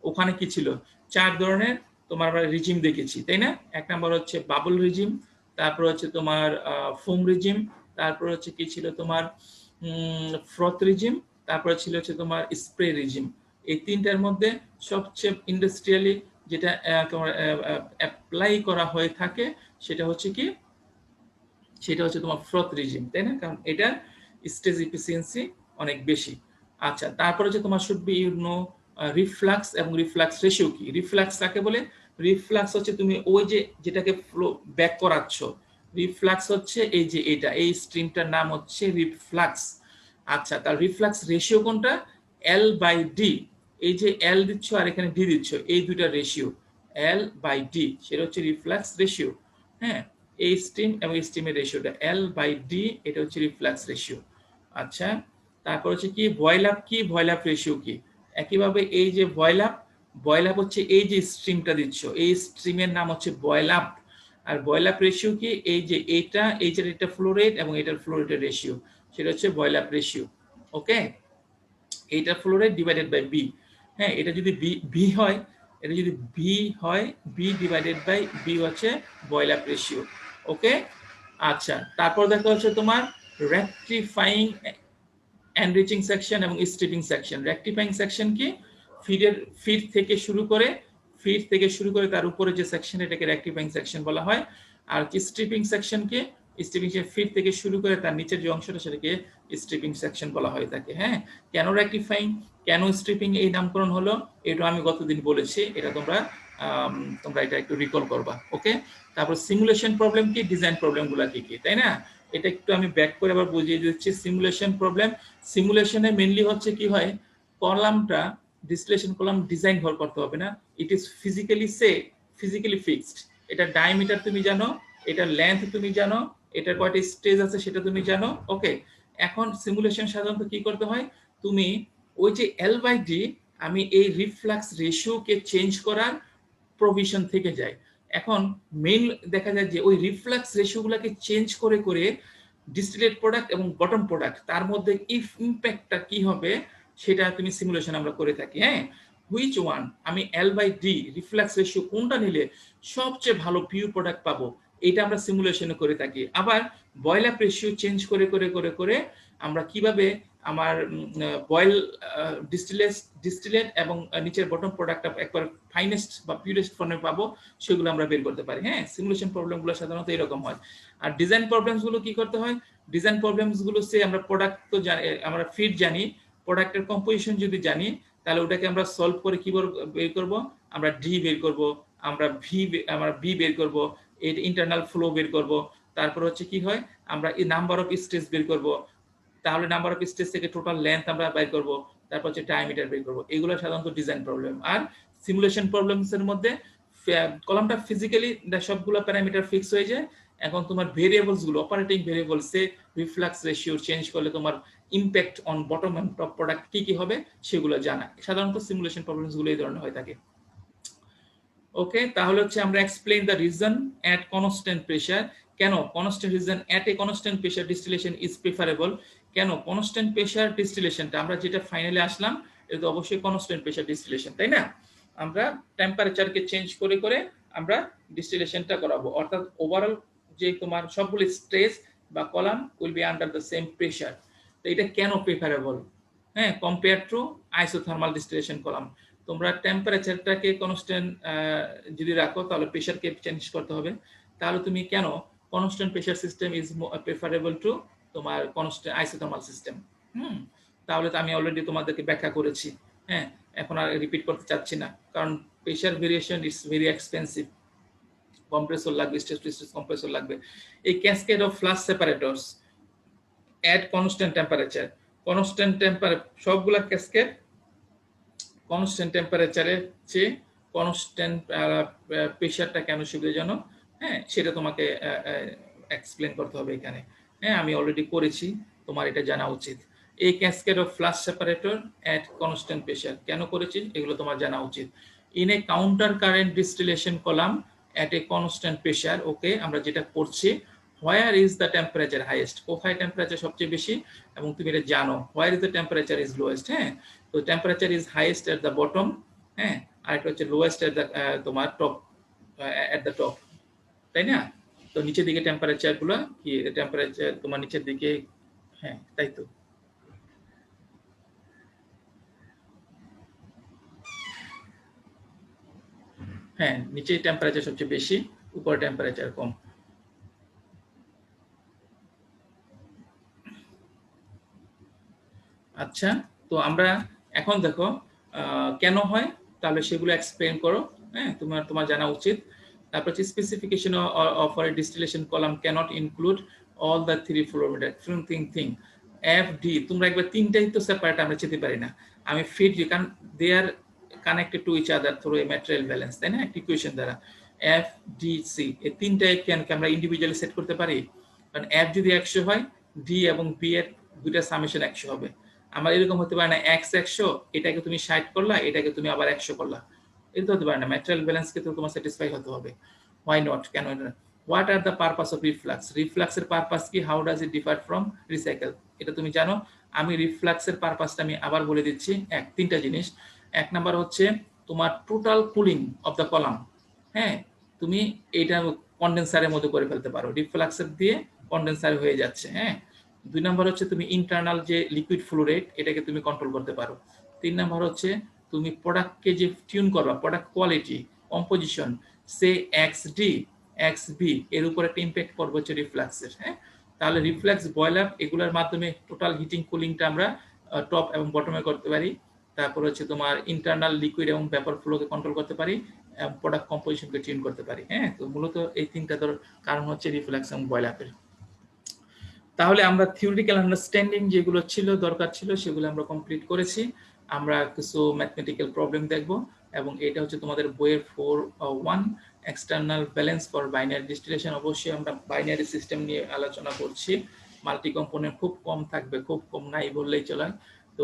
ওখানে কি ছিল, 4 ধরনের তোমার আমরা রিজিম দেখেছি, তাই না? এক নাম্বার হচ্ছে বাবল রিজিম, তারপর হচ্ছে তোমার ফোম রিজিম, তারপর হচ্ছে কি ছিল তোমার ফ্রথ রিজিম, তারপর ছিল হচ্ছে তোমার স্প্রে রিজিম। এই তিনটার মধ্যে সবচেয়ে ইন্ডাস্ট্রিয়ালি যেটা তোমার অ্যাপ্লাই করা হয়ে থাকে সেটা হচ্ছে কি, সেটা হচ্ছে তোমার ফ্রথ রিজিম, তাই না? কারণ এটা স্টেজ এফিসিয়েন্সি অনেক বেশি। আচ্ছা, তারপরে হচ্ছে তোমার should be you know reflux এবং রিফ্লাক্স রেশিও কি। রিফ্লাক্স কাকে বলে? রিফ্লাক্স হচ্ছে তুমি ওই যে যেটাকে ফ্লো ব্যাক করাচ্ছ, রিফ্লাক্স হচ্ছে এই যে এটা, এই স্ট্রিমটার নাম হচ্ছে রিফ্লাক্স। আচ্ছা, তার রিফ্লাক্স রেশিও কোনটা? এল বাই ডি, এই যে এল দিচ্ছ আর এখানে ডি দিচ্ছ, এই দুইটা রেশিও এল বাই ডি, সেটা হচ্ছে রিফ্লাক্স রেশিও। হ্যাঁ, এই স্টিম এবং স্টিমের রেশিওটা এল বাই ডি, এটা হচ্ছে রিফ্লাক্স রেশিও। আচ্ছা, তারপর হচ্ছে কি ভয়েল আপ, কি ভয়েল আপ রেশিও কি। একইভাবে এই যে ভয়েল আপ হচ্ছে এই যে স্ট্রিমটা দিচ্ছ, এই স্ট্রিমের নাম হচ্ছে বয়েল আপ। আর বয়েল আপ রেশিও কি, এই যে এইটা, এই যে এটা ফ্লো রেট এবং এটার ফ্লো রেটের রেশিও, সেটা হচ্ছে বয়েল আপ রেশিও। ওকে, এইটা flow rate divided by B. হ্যাঁ, এটা যদি বি হয়, এটা যদি বি হয়, বি ডিভাইডেড বাই বি হচ্ছে বয়েল আপ রেশিও। ওকে, আচ্ছা, তারপর দেখা হচ্ছে তোমার রেকটিফাইং এনরিচিং সেকশন এবং স্ট্রিপিং সেকশন। রেকটিফাইং সেকশন কি, ফিড থেকে শুরু করে তার উপরে যে সেকশন, এটাকে রেকটিফাইং সেকশন বলা হয়। আর কি স্ট্রিপিং সেকশন কি, স্ট্রিপিং ফিড থেকে শুরু করে তার নিচের যে অংশটা, সেটাকে স্ট্রিপিং সেকশন বলা হয় থাকে। হ্যাঁ, কেন রেকটিফাইং, কেন স্ট্রিপিং এই নামকরণ হলো, এটা আমি গতদিন বলেছি, এটা তোমরা এটা একটু রিকল করবা। ওকে, তারপর সিমুলেশন প্রবলেম কি, ডিজাইন প্রবলেমগুলো কি কি, তাই না। এটা একটু আমি ব্যাক করে আবার বুঝিয়ে দিচ্ছি। সিমুলেশন প্রবলেম, সিমুলেশনে মেইনলি হচ্ছে কি হয়, কলামটা ডিস্টিলেশন কলাম ডিজাইন করতে হবে না, ইট ইজ ফিজিক্যালি ফিক্সড। এটা ডায়ামিটার তুমি জানো, এটা লেন্থ তুমি জানো, এটার কয়টা স্টেজ আছে সেটা তুমি জানো। ওকে, এখন সিমুলেশন সাধারণত কি করতে হয়, তুমি ওই যে এল বাই ডি, আমি এই রিফ্লাক্স রেশিওকে চেঞ্জ করার প্রভিশন থেকে যায়। এখন মেইন দেখা যায় যে ওই রিফ্লাক্স রেশিওগুলোকে চেঞ্জ করে করে ডিস্টিলেট প্রোডাক্ট এবং বটম প্রোডাক্ট, তার মধ্যে ইম্প্যাক্টটা কি হবে সেটা তুমি সিমুলেশন আমরা করে থাকি। হ্যাঁ, হুইচ ওয়ান, আমি L by D reflux ratio কোনটা নিলে সবচেয়ে ভালো পিওর প্রোডাক্ট পাবো, এটা আমরা সিমুলেশনে করে থাকি। আবার বয়েল আপ রেশিও চেঞ্জ করে করে করে করে আমরা কিভাবে আমার বয়েল ডিস্টিলেট এবং নিচের বটম প্রোডাক্ট একবার ফাইনেস্ট বা পিউরেস্ট ফর্মে পাবো, সেগুলো আমরা বের করতে পারি। হ্যাঁ, সিমুলেশন প্রবলেমগুলো সাধারণত এরকম হয়। আর ডিজাইন প্রবলেমসগুলো কি করতে হয়, ডিজাইন প্রবলেমসগুলো সে আমরা প্রোডাক্ট তো জানি, আমরা ফিট জানি, প্রোডাক্টের কম্পোজিশন যদি জানি, তাহলে ওটাকে আমরা সলভ করে কি বের করব, আমরা ডি বের করব, আমরা বি বের করব, এর ইন্টারনাল ফ্লো বের করব। তারপর হচ্ছে কি হয়, আমরা এই নাম্বার অফ স্টেজ বের করব, তাহলে নাম্বার অফ স্টেজ থেকে টোটাল লেন্থ আমরা বের করব, তারপর হচ্ছে ডায়ামিটার বের করব। এগুলো সাধারণত ডিজাইন প্রবলেম। আর সিমুলেশন প্রবলেমস এর মধ্যে কলামটা ফিজিক্যালি সবগুলো প্যারামিটার ফিক্স হয়ে যায়। এখন তোমার ভেরিয়েবলস গুলো, অপারেটিং ভেরিয়েবলস এ রিফ্লাক্স রেশিও চেঞ্জ করলে তোমার impact on bottom and top product কি কি হবে সেগুলো জানা। সাধারণত সিমুলেশন প্রবলেমস গুলো এই ধরনের হয়ে থাকে। ওকে, তাহলে হচ্ছে আমরা explain the reason at constant pressure. কেন constant reason at a constant pressure distillation is preferable. কেন কনস্ট্যান্ট প্রেসার ডিস্টিলেশনটা, আমরা যেটা ফাইনালে আসলাম, এটা তো অবশ্যই কনস্ট্যান্ট প্রেসার ডিস্টিলেশন, তাই না। আমরা টেম্পারেচারকে চেঞ্জ করে করে আমরা ডিস্টিলেশনটা করাবো, অর্থাৎ ওভারঅল যে তোমার সবগুলো স্টেজ বা column will be under the same pressure. তো এটা কেন প্রিফারেবল, হ্যাঁ, compare to isothermal distillation column. তোমরা টেম্পারেচারটাকে কনস্ট্যান্ট যদি রাখো, তাহলে প্রেসারকে চেঞ্জ করতে হবে। তাহলে তুমি কেন constant pressure system is preferable two তোমার কনস্ট্যান্ট আইসোথার্মাল সিস্টেম। তাহলে তো আমি অলরেডি তোমাদেরকে ব্যাখ্যা করেছি। হ্যাঁ, এখন আর রিপিট করতে চাচ্ছি না, কারণ pressure variation is very expensive. Compressor লাগবে, স্টেজ কম্প্রেসর লাগবে। এই cascade of flash separators at constant temperature, সবগুলা ক্যাসকেড কনস্ট্যান্ট টেম্পারেচারের চেয়ে কনস্ট্যান্ট প্রেশারটা কেন সুবিধাজনক, হ্যাঁ, সেটা তোমাকে এক্সপ্লেন করতে হবে এখানে। হ্যাঁ, আমি অলরেডি করেছি, তোমার এটা জানা উচিত। এই cascade of flash separator at constant pressure কেন করেছি, এগুলো তোমার জানা উচিত। In a counter current distillation column at a constant pressure, okay, আমরা যেটা করছি, where is the temperature highest, কোথায় টেম্পারেচার সবচেয়ে বেশি, এবং তুমি এটা জানো, where is the temperature is lowest. হ্যাঁ, তো temperature is highest at the bottom, হ্যাঁ, আর এটা হচ্ছে লোয়েস্ট এট দ্য তোমার টপ, এট দ্য টপ, তাই না। তো নিচের দিকে টেম্পারেচার গুলো কি, টেম্পারেচার তোমার নিচের দিকে, হ্যাঁ, তাই তো। হ্যাঁ, নিচে টেম্পারেচার সবচেয়ে বেশি, উপরে টেম্পারেচার কম। আচ্ছা, তো আমরা এখন দেখো কেন হয়, তাহলে সেগুলো এক্সপ্লেন করো। হ্যাঁ, তোমার জানা উচিত। তারপর হচ্ছে specification of a distillation column can't include all the three fluorometer thing F D. তোমরা একবার তিনটাই তো সেপারেট আমরা যেতে পারি না। আমি ফিড কারণ they are connected to each other through a material balance, তাই না, একটা ইকুয়েশন দ্বারা। এফ ডি সি এই তিনটা কেন আমরা ইন্ডিভিজুয়ালি সেট করতে পারি, কারণ এফ যদি 100 হয়, ডি এবং বি এর দুইটা সামেশন 100 হবে। আমার এরকম হতে পারে না এক্স 100, এটাকে তুমি 60 করলা, এটাকে তুমি আবার 100 করলা, এটা হতে পারে না। ম্যাটেরিয়াল ব্যালেন্সকে তো তোমার স্যাটিসফাই হতে হবে। হোয়াই নট, কেন এটা? What are the purpose of reflux? রিফ্লাক্সের পারপাস কি? How does it differ from recycle? এটা তুমি জানো। আমি রিফ্লাক্সের পারপাসটা আমি আবার বলে দিচ্ছি, তিনটা জিনিস। এক নাম্বার হচ্ছে তোমার total cooling off the column. হ্যাঁ, তুমি এইটা কন্ডেন্সারের মধ্যে করে ফেলতে পারো, রিফ্লাক্সের দিয়ে কন্ডেন্সার হয়ে যাচ্ছে। হ্যাঁ, দুই নাম্বার হচ্ছে তুমি ইন্টারনাল যে লিকুইড ফ্লো রেট, এটাকে তুমি কন্ট্রোল করতে পারো। তিন নাম্বার হচ্ছে তুমি প্রোডাক্টকে যে টিউন করবা, প্রোডাক্ট কোয়ালিটি, কম্পোজিশন, সে এক্স ডি এক্স বি, এর উপর একটা ইম্প্যাক্ট পড়বে হচ্ছে রিফ্লাক্সের। হ্যাঁ, তাহলে রিফ্লাক্স, বয়েল আপ, এগুলোর মাধ্যমে টোটাল হিটিং কুলিংটা আমরা টপ এবং বটমে করতে পারি। তারপর হচ্ছে তোমার ইন্টারনাল লিকুইড এবং ভেপার ফ্লোকে কন্ট্রোল করতে পারি, প্রোডাক্ট কম্পোজিশনকে টিউন করতে পারি। হ্যাঁ, তো মূলত এই তিনটা কারণ হচ্ছে রিফ্লাক্স এবং বয়েল আপের। তাহলে আমরা থিওরিটিক্যাল আন্ডারস্ট্যান্ডিং যেগুলো ছিল, দরকার ছিল, সেগুলো আমরা কমপ্লিট করেছি। আমরা কিছু ম্যাথমেটিক্যাল প্রবলেম দেখব, এবং এটা হচ্ছে তোমাদের বইয়ের 4.1 external balance for binary distillation. অবশ্যই আমরা বাইনারি সিস্টেম নিয়ে আলোচনা করছি, মাল্টি কম্পোনেন্ট খুব কম থাকবে, খুব কম নাই বললেই চলে। তো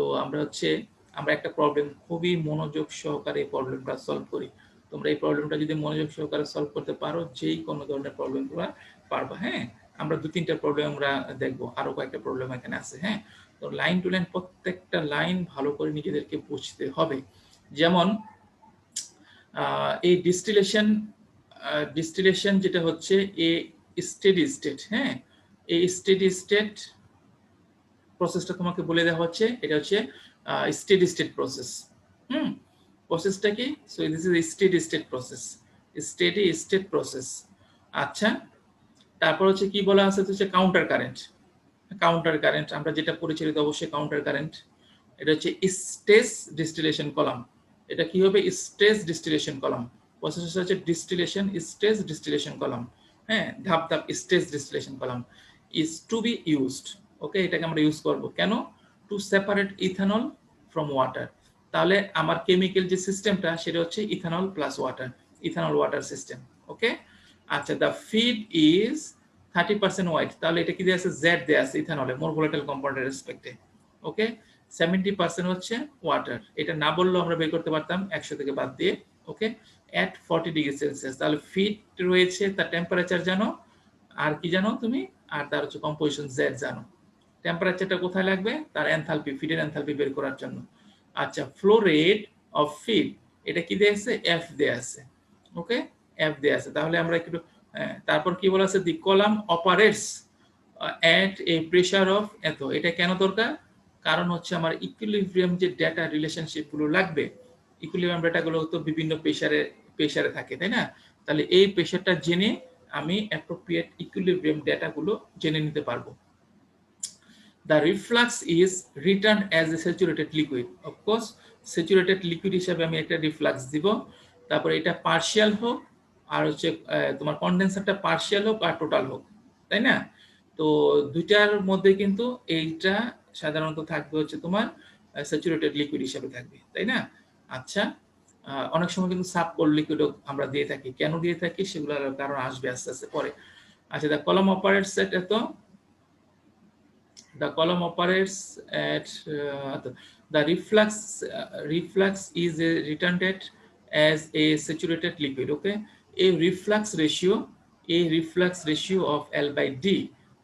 আমরা একটা প্রবলেম খুবই মনোযোগ সহকারে প্রবলেমটা সলভ করি। তোমরা এই প্রবলেমটা যদি মনোযোগ সহকারে সলভ করতে পারো, যেই কোনো ধরনের প্রবলেম তোমরা পারবা। হ্যাঁ, আমরা 2-3টা প্রবলেম আমরা দেখবো, আরো কয়েকটা প্রবলেম এখানে আছে। হ্যাঁ, তো লাইন টু লাইন প্রত্যেকটা লাইন ভালো করে নিজেদেরকে বুঝতে হবে। যেমন এই ডিস্টিলেশন যেটা হচ্ছে এ স্টেডি স্টেট। হ্যাঁ, এই স্টেডি স্টেট প্রসেসটা তোমাকে বলে দেওয়া হচ্ছে, এটা হচ্ছে স্টেডি স্টেট প্রসেস। প্রসেসটা কি? So this is steady state process, steady state process. আচ্ছা, তারপর হচ্ছে কি বলা আছে, হচ্ছে কাউন্টার কারেন্ট। কাউন্টার কারেন্ট আমরা যেটা পরিচালিত, অবশ্যই কাউন্টার কারেন্ট। এটা হচ্ছে স্টেজ ডিস্টিলেশন কলাম। এটা কি হবে? Stage distillation column. প্রসেস হচ্ছে ডিস্টিলেশন স্টেজ ডিস্টিলেশন কলাম। হ্যাঁ, ধাপ ধাপ stage distillation column is to be used. Okay, এটাকে আমরা ইউজ করব কেন? To separate ethanol from water. তাহলে আমার কেমিক্যাল যে সিস্টেমটা, সেটা হচ্ছে ethanol plus water, ethanol water system. Okay, আচ্ছা, দ্য ফিড ইজ 30% হোয়াইট। তাহলে এটা কি দেয়া আছে? জেড দেয়া আছে ইথানলে, মোর ভোলাটাইল কম্পাউন্ডের রেসপেক্টে। ওকে, 70% হচ্ছে ওয়াটার। এটা না বললেও আমরা বের করতে পারতাম 100 থেকে বাদ দিয়ে। ওকে, এট 40 ডিগ্রি সেলসিয়াস। তাহলে ফিড রয়েছে, তার টেম্পারেচার জানো, আর কি জানো তুমি? আর তার হচ্ছে কম্পোজিশন জেড জানো। টেম্পারেচারটা কোথায় লাগবে? তার এনথালপি, ফিডের এনথালপি বের করার জন্য। আচ্ছা, ফ্লো রেট অফ ফিড, এটা কি দেয়া আছে? এফ দেয়া আছে। ওকে, এফ দেয়া আছে। তাহলে আমরা একটু তারপর কি বলা আছে? The column operates at A pressure of এত। এটা কেন দরকার? কারণ হচ্ছে আমার ইকুইলিব্রিয়াম যে ডেটা রিলেশনশিপ গুলো লাগবে, ইকুইলিব্রিয়াম ডেটা গুলো তো বিভিন্ন প্রেসারে থাকে, তাই না? তাহলে এই প্রেসারটা জেনে আমি অ্যাপ্রোপ্রিয়েট ইকুইলিব্রিয়াম ডেটা গুলো জেনে নিতে পারবো। The reflux is returned as a saturated liquid. Of course, saturated liquid হিসাবে আমি একটা রিফ্লাক্স দিব। তারপর এটা পার্শিয়াল হোক, আর হচ্ছে তোমার কন্ডেন্সারটা পার্শিয়াল হোক আর টোটাল হোক, তাই না? তো দুইটার মধ্যে কিন্তু এইটা সাধারণত থাকবে হচ্ছে তোমার স্যাচুরেটেড লিকুইড হিসাবে থাকবে, তাই না? আচ্ছা, অনেক সময় কিন্তু সাব কোল্ড লিকুইডও আমরা দিয়ে থাকি। কেন দিয়ে থাকি সেগুলোর কারণ আসবে আস্তে আস্তে পরে। আচ্ছা, দ্য কলাম অপারেটস এট এত। The column operates at the reflux is returned as a saturated liquid. Okay, a reflux ratio of L by D.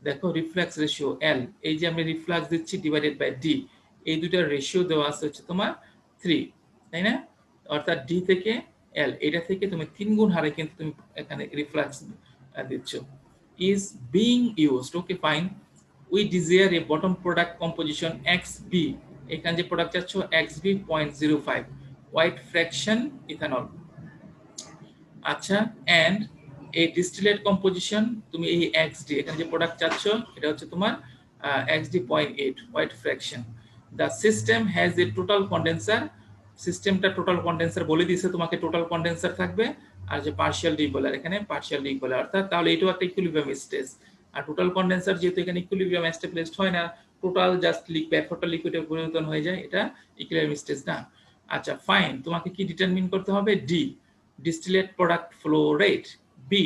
দেখো রিফ্লাক্স রেশিও L, এই যে আমি রিফ্লাক্স দিচ্ছি ডিভাইডেড বাই D, এই দুটার রেশিও দেওয়া আছে হচ্ছে তোমার 3, তাই না? অর্থাৎ D থেকে L, এটা থেকে তুমি 3 গুণ হারে কিন্তু তুমি এখানে রিফ্লাক্স দিচ্ছ। is being used. Okay, fine. We desire a bottom product composition XB. এখানে যে প্রোডাক্ট চাচ্ছ XB 0.05 white fraction ethanol। আচ্ছা, and a distillate composition, তুমি এই XD এখানে যে প্রোডাক্ট চাচ্ছ এটা হচ্ছে তোমার XD 0.8 white fraction. The system has a total condenser. সিস্টেমটা টোটাল কন্ডেন্সার বলে দিয়েছে তোমাকে, টোটাল কন্ডেন্সার থাকবে, আর যে পার্শিয়াল ডিপোলার এখানে পার্শিয়াল ডিপোলার, অর্থাৎ তাহলে এটাও একটা ইকুইলিব্রিয়াম স্টেজ। আর টোটাল কন্ডেন্সার যেহেতু এখানে ইকুইলিব্রিয়াম এস্টাবলিশড হয় না, টোটাল জাস্ট ভ্যাপরটা লিকুইডে পরিবর্তন হয়ে যায়, এটা ইকুইলিব্রিয়াম স্টেজ না। আচ্ছা ফাইন, তোমাকে কি ডিটারমিন করতে হবে? D distillate product flow rate, B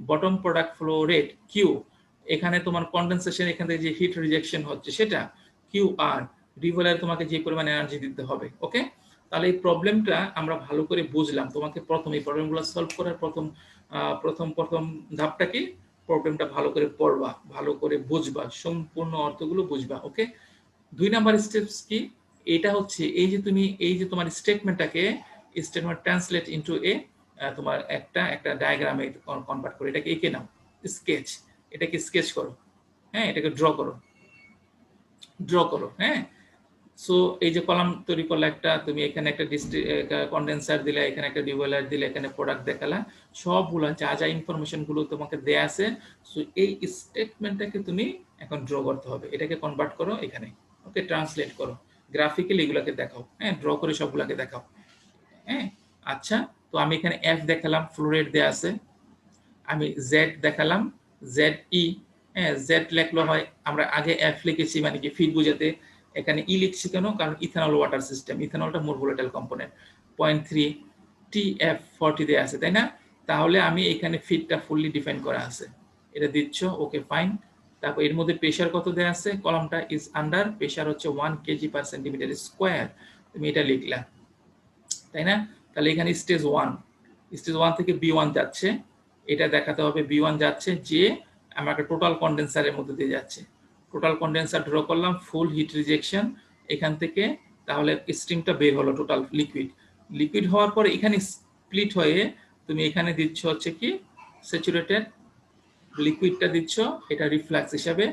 bottom product flow rate, Q এখানে তোমার কনডেনসেশন, এখান থেকে যে হিট রিজেকশন হচ্ছে সেটা, কিউ আর রিভলার তোমাকে যে পরিমাণ এনার্জি দিতে হবে। ওকে, তাহলে এই প্রবলেমটা আমরা ভালো করে বুঝলাম। তোমাকে প্রথম এই প্রবলেমগুলো সলভ করার প্রথম প্রথম ধাপটা কি, প্রবলেমটা ভালো করে পড়বা, ভালো করে বুঝবা, সম্পূর্ণ অর্থগুলো বুঝবা। ওকে, 2 নাম্বার স্টেপস কি, এটা হচ্ছে এই যে তুমি এই যে তোমার স্টেটমেন্টটাকে স্টেটমেন্ট ট্রান্সলেট ইনটু এ তোমার একটা ডায়াগ্রামে কনভার্ট করে এটাকে এঁকে নাও, স্কেচ, এটাকে স্কেচ করো, হ্যাঁ এটাকে ড্র করো। হ্যাঁ, সো এই যে কলাম তৈরি করলে একটা, তুমি এখানে একটা কন্ডেন্সার দিলে, এখানে একটা ডিবয়লার দিলে, এখানে প্রোডাক্ট দেখালা, সবগুলো যা যা ইনফরমেশন গুলো তোমাকে দেয়া আছে, সো এই স্টেটমেন্টটাকে তুমি এখন ড্র করতে হবে, এটাকে কনভার্ট করো এখানে। ওকে, ট্রান্সলেট করো, গ্রাফিক্যালি এগুলোকে দেখাও, হ্যাঁ ড্র করে সবগুলোকে দেখাও। হ্যাঁ, আচ্ছা, তো আমি এখানে এফ দেখালাম, ফ্লো রেট দেয়া আছে, আমি জেড দেখালাম, জেড ই, হ্যাঁ জেড লেখলো হয়, আমরা আগে এফ লিখেছি মানে কি ফিট বোঝাতে, এখানে ই লিখছি কেন, কারণ ইথানল ওয়াটার সিস্টেম, ইথানলটা more volatile component. 0.3 T F 40 দেয়া আছে, তাই না? তাহলে আমি এখানে ফিটটা ফুললি ডিফাইন করা আছে, এটা দিচ্ছ। ওকে ফাইন, তারপর এর মধ্যে প্রেসার কত দেয়া আছে, কলামটা ইজ আন্ডার, প্রেসার হচ্ছে 1 কেজি পার সেন্টিমিটার স্কোয়ার, তুমি এটা লিখলা, তাই না? তাহলে এখানে স্টেজ 1 থেকে বি1 যাচ্ছে, এটা দেখাতে হবে বি1 যাচ্ছে, যে আমার একটা টোটাল কন্ডেন্সারের মধ্যে দিয়ে যাচ্ছে, টোটাল কন্ডেন্সার ড্র করলাম, ফুল হিট রিজেকশন এখান থেকে, তাহলে স্ট্রিমটা বের হলো টোটাল লিকুইড হওয়ার পরে এখানে স্প্লিট হয়ে তুমি এখানে দিচ্ছ হচ্ছে কি স্যাচুরেটেড লিকুইডটা দিচ্ছ, এটা রিফ্লাক্স হিসাবে,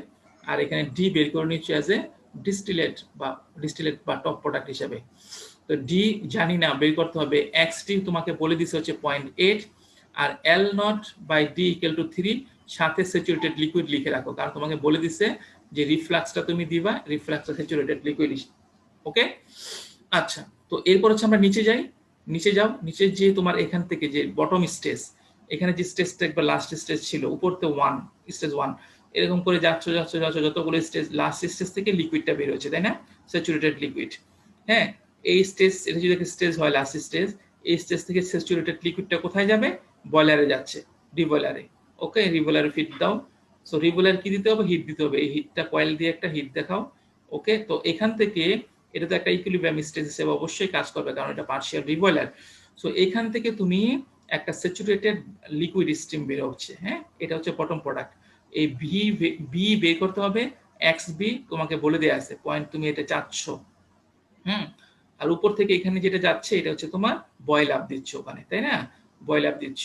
আর এখানে ডি বের করে নিচ্ছ অ্যাজ এ ডিস্টিলেট বা টপ প্রোডাক্ট হিসাবে। তো ডি জানি না, বের করতে হবে। এক্স ডি তোমাকে বলে দিছে হচ্ছে 0.8, আর L not by D equal to 3, সাথে স্যাচুরেটেড লিকুইড লিখে রাখো, কারণ তোমাকে বলে দিছে যে রিফ্লাক্সটা তুমি দিবা, রিফ্লাক্সটা স্যাচুরেটেড লিকুইড। ওকে, আচ্ছা, তো এরপর হচ্ছে আমরা নিচে যাও, নিচে যে তোমার এখান থেকে যে বটম স্টেজ, এখানে যে স্টেজটা একবার লাস্ট স্টেজ ছিল, উপরতে স্টেজ 1, এরকম করে যাচ্ছ যতগুলো স্টেজ, লাস্ট স্টেজ থেকে লিকুইডটা বের হচ্ছে, তাই না? Saturated liquid. হ্যাঁ, এই স্টেজ, এটা যদি স্টেজ হয় লাস্ট স্টেজ, এই স্টেজ থেকে স্যাচুরেটেড লিকুইডটা কোথায় যাবে? বয়লারে যাচ্ছে, ডিবয়লারে। ওকে, রিবয়লারে ফিট দাও। সো রিবয়লার কি দিতে হবে? হিট দিতে হবে, এই হিটটা কয়েল দিয়ে একটা হিট দেখাও। ওকে, তো এখান থেকে এটা তো একটা ইকুইলিব্রিয়াম স্টেজ হিসেবে অবশ্যই কাজ করবে, কারণ এটা পার্শিয়াল রিবয়লার। সো এখান থেকে তুমি একটা স্যাচুরেটেড লিকুইড স্ট্রিম বের হচ্ছে, হ্যাঁ এটা হচ্ছে বটম প্রোডাক্ট। এই বি বের করতে হবে, এক্স বি তোমাকে বলে দেয়া আছে, পয়েন্ট তুমি এটা চাচ্ছ। আর উপর থেকে এখানে যেটা যাচ্ছে এটা হচ্ছে তোমার বয়েল আপ দিচ্ছ ওখানে, তাই না? বয়েল আপ দিচ্ছ।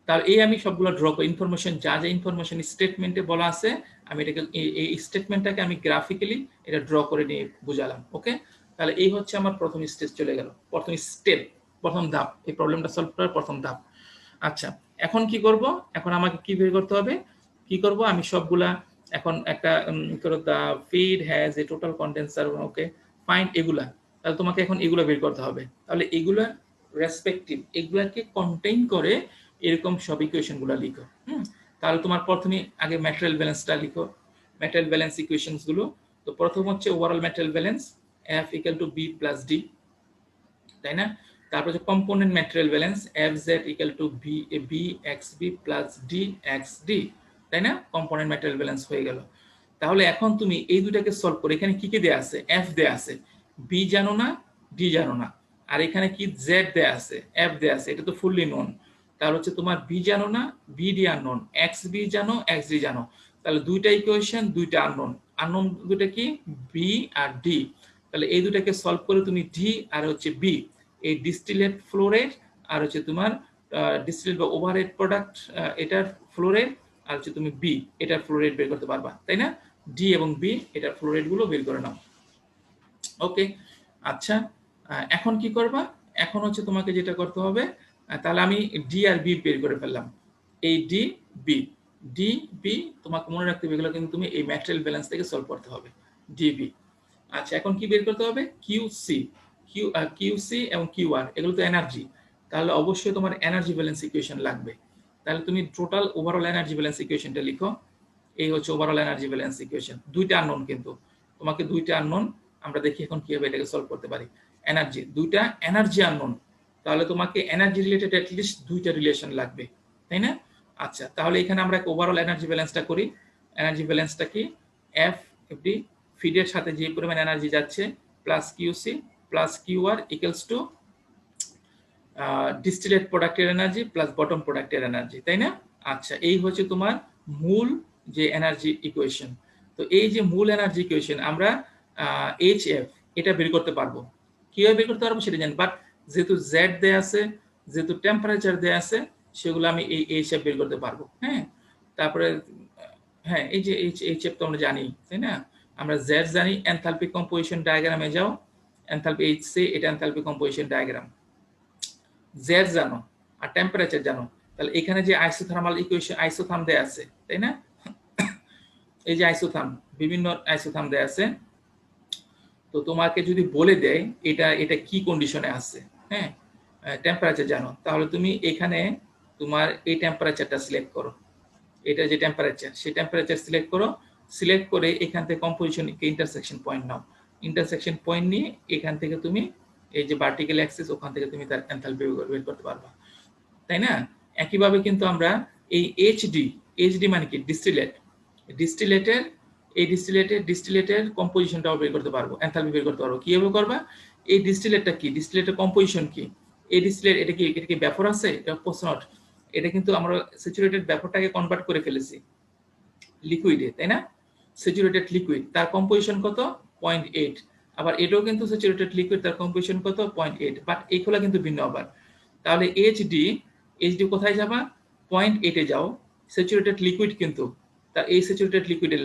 তার এই আমি সবগুলো ড্র করে ইনফরমেশন, যা যা ইনফরমেশন স্টেটমেন্টে বলা আছে, আমি এটাকে এই স্টেটমেন্টটাকে আমি গ্রাফিক্যালি এটা ড্র করে নিয়ে বুঝালাম। ওকে, তাহলে এই হচ্ছে আমার প্রথম স্টেজ চলে গেল, প্রথম স্টেপ, প্রথম ধাপ, এই প্রবলেমটা সলভ করার প্রথম ধাপ। আচ্ছা, এখন কি করব? এখন আমাকে কি বের করতে হবে? কি করব? আমি সবগুলা এখন একটা করো, the feed has a total condenser. Okay fine, এগুলা, তাহলে তোমাকে এখন এগুলো বের করতে হবে। তাহলে এগুলা রেসপেক্টিভ, এগুলাকে কন্টেইন করে এরকম সব ইকুয়েশন গুলো লিখো। তাহলে তোমার প্রথমে আগে ম্যাটেরিয়াল ব্যালেন্সটা লিখো, ম্যাটেরিয়াল ব্যালেন্স ইকুয়েশনস গুলো। তো প্রথম হচ্ছে overall material balance, F equal to B plus D, তাই না? তারপর হচ্ছে component material balance, F Z equal to B X B plus D X D, তাই না? কম্পোনেন্ট ম্যাটেরিয়াল ব্যালেন্স হয়ে গেল। তাহলে এখন তুমি এই দুটাকে সলভ করে, এখানে কি কি দেয়া আছে? এফ দেয়া আছে, বি জানো না, ডি জানো না, আর এখানে কি জেড দেয়া আছে, এফ দেয়া আছে, এটা তো ফুললি নোন। তাহলে হচ্ছে তোমার বি জানো না, B D unknown, X B জানো, এক্স ডি জানো, তাহলে দুইটা ইকুয়েশন, দুইটা আননোন। আননোন দুটো কি? বি আর ডি। তাহলে এই দুটাকে সলভ করে তুমি ডি আর হচ্ছে বি, এই ডিস্টিলেট ফ্লো রেট আর হচ্ছে তোমার ডিস্টিলেট বা ওভারহেড প্রোডাক্ট, এটার ফ্লো রেট, আর হচ্ছে তুমি বি এটার ফ্লো রেট বের করতে পারবা, তাই না? ডি এবং বি এটার ফ্লো রেট গুলো বের করে নাও। ওকে, আচ্ছা, এখন কি করবা? এখন হচ্ছে তোমাকে যেটা করতে হবে, তাহলে আমি ডি আর বি বের করে ফেললাম, এই ডি বি তোমাকে মনে রাখতে হবে, এগুলো কিন্তু তুমি এই ম্যাটেরিয়াল ব্যালেন্স থেকে সলভ করতে হবে, ডিবি। আচ্ছা, এখন কি বের করতে হবে? কিউসি এবং কিউআর, এগুলো তো এনার্জি, তাহলে অবশ্যই তোমার এনার্জি ব্যালেন্স ইকুয়েশন লাগবে। তাহলে তুমি টোটাল ওভারঅল এনার্জি ব্যালেন্স ইকুয়েশনটা লিখো, এই হচ্ছে ওভারঅল এনার্জি ব্যালেন্স ইকুয়েশন, দুইটা আননোন কিন্তু, তোমাকে দুইটা আননোন, আমরা দেখি এখন কিভাবে এটাকে সলভ করতে পারি। এনার্জি, দুইটা এনার্জি আননোন, তাহলে তোমাকে এনার্জি রিলেটেড অ্যাটলিস্ট দুইটা রিলেশন লাগবে, তাই না? আচ্ছা, তাহলে এখানে আমরা ওভারঅল এনার্জি ব্যালেন্সটা করি। এনার্জি ব্যালেন্সটা কি? এফ এফডি ফিডের সাথে যে পরিমাণ এনার্জি যাচ্ছে plus QC plus QR equals to distillate প্রোডাক্টের এনার্জি প্লাস বটম প্রোডাক্টের এনার্জি, তাই না? আচ্ছা, এই হচ্ছে তোমার মূল যে এনার্জি ইকুয়েশন। তো এই যে মূল এনার্জি ইকুয়েশন আমরা এইচএফ এটা বের করতে পারবো। কিভাবে বের করতে পারবো সেটা জানি, বাট যেহেতু জেড দেয়া আছে, যেহেতু টেম্পারেচার দেয়া আছে, সেগুলো আমি এই এইচএফ বের করতে পারবো। হ্যাঁ, তারপরে হ্যাঁ, এই যে এইচএফ তো আমরা জানি, তাই না? আমরা জেড জানি, এনথালপি কম্পোজিশন ডায়াগ্রামে যাও, এনথালপি এইচসি, এটা এনথালপি কম্পোজিশন ডায়াগ্রাম। জেড জানো আর টেম্পারেচার জানো, তাহলে এখানে যে আইসোথার্মাল ইকুয়েশন আইসোথার্ম দেয়া আছে, তাই না? এই যে আইসোথার্ম, বিভিন্ন আইসোথার্ম দেয়া আছে। তো তোমাকে যদি বলে দেয় এটা এটা কি কন্ডিশনে আছে, হ্যাঁ, টেম্পারেচার জানো, তাহলে তুমি এখানে তোমার এই টেম্পারেচারটা সিলেক্ট করো, এটা যে টেম্পারেচার সেই টেম্পারেচার সিলেক্ট করো। সিলেক্ট করে এখান থেকে কম্পোজিশন ইন্টারসেকশন পয়েন্ট নাও। ইন্টারসেকশন পয়েন্ট নিয়ে এখান থেকে তুমি এই যে ভার্টিক্যাল অ্যাক্সিস, ওখান থেকে তুমি তার এনথালপি বের করতে পারবা, তাই না? একইভাবে কিন্তু আমরা এই এইচডি মানে কি? ডিস্টিলেটের এই ডিস্টিলেটের কম্পোজিশনটাও বের করতে পারবো, এনথালপি বের করতে পারবো। কিভাবে করবা? এই ডিস্টিলেটটা কি? ডিস্টিলেটের কম্পোজিশন কি? এই ডিস্টিলেট এটা কি ব্যাপর আছে? এটা নট, এটা কিন্তু আমরা স্যাচুরেটেড ব্যাপরটাকে কনভার্ট করে ফেলেছি লিকুইডে, তাই না? স্যাচুরেটেড লিকুইড, তার কম্পোজিশন কত? 0.8। আবার এটাও কিন্তু স্যাচুরেটেড লিকুইড, তার কম্পোজিশন কত? 0.8, বাট এইগুলা কিন্তু ভিন্ন। আবার তাহলে এইচডি কোথায় যাবা? 0.8 এ যাও। স্যাচুরেটেড লিকুইড কিন্তু তার এই স্যাচুরেটেড লিকুইডের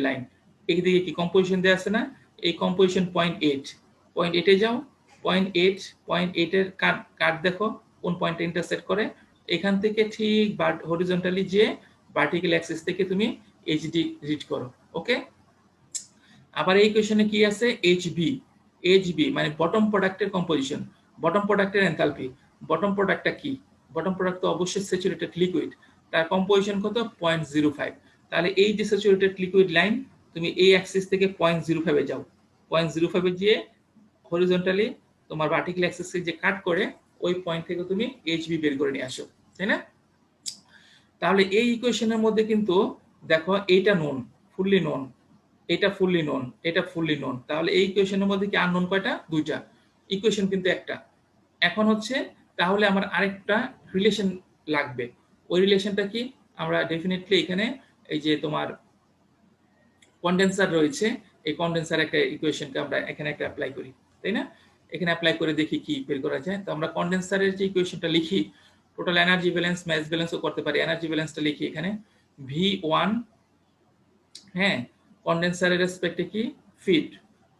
লাইন, এইদিকে কি কম্পোজিশন দেওয়া আছে না? এই কম্পোজিশন 0.8 এ যাও। 0.8 এর কাট দেখো কোন পয়েন্টে ইন্টারসেক্ট করে। এখান থেকে ঠিক হরিজন্টালি যে ভার্টিক্যাল অ্যাক্সিস থেকে তুমি এইচডি রিড করো। ওকে, আবার এই কোয়েশনে কি আছে? এইচবি মানে বটম প্রোডাক্টের কম্পোজিশন, বটম প্রোডাক্টের এনথালপি। বটম প্রোডাক্টটা কি? বটম প্রোডাক্ট তো অবশ্যই স্যাচুরেটেড লিকুইড, তার কম্পোজিশন কত? 0.05। তাহলে এই যে স্যাচুরেটেড লিকুইড লাইন, তুমি এই অ্যাক্সিস থেকে 0.05 এ যাও। 0.05 এ গিয়ে হরিজন্টালি তোমার ভার্টিক্যাল অ্যাক্সিসকে যে কাট করে ওই পয়েন্ট থেকে তুমি এইচবি বের করে নিয়ে আসো, তাই না? তাহলে এই ইকুয়েশনের মধ্যে কিন্তু দেখো এইটা নোন, ফুললি নোন, এটা ফুললি নোন, এটা ফুললি নোন। তাহলে এই ইকুয়েশনের মধ্যে কি আননোন কয়টা? দুইটা। ইকুয়েশন কিন্তু একটা। এখন হচ্ছে তাহলে আমার আরেকটা রিলেশন লাগবে। ওই রিলেশনটা কি? আমরা ডেফিনেটলি এখানে এই যে তোমার কন্ডেন্সার রয়েছে, এই কন্ডেন্সার একটা ইকুয়েশনকে আমরা এখানে একটা অ্যাপ্লাই করি, তাই না? এখানে অ্যাপ্লাই করে দেখি কি বের করা যায়। তো আমরা কন্ডেন্সারের যে ইকুয়েশনটা লিখি, টোটাল এনার্জি ব্যালেন্স, ম্যাস ব্যালেন্সও করতে পারি। এনার্জি ব্যালেন্সটা লিখি এখানে V1, হ্যাঁ, কন্ডেন্সারের রেসপেক্টে কি? ফিড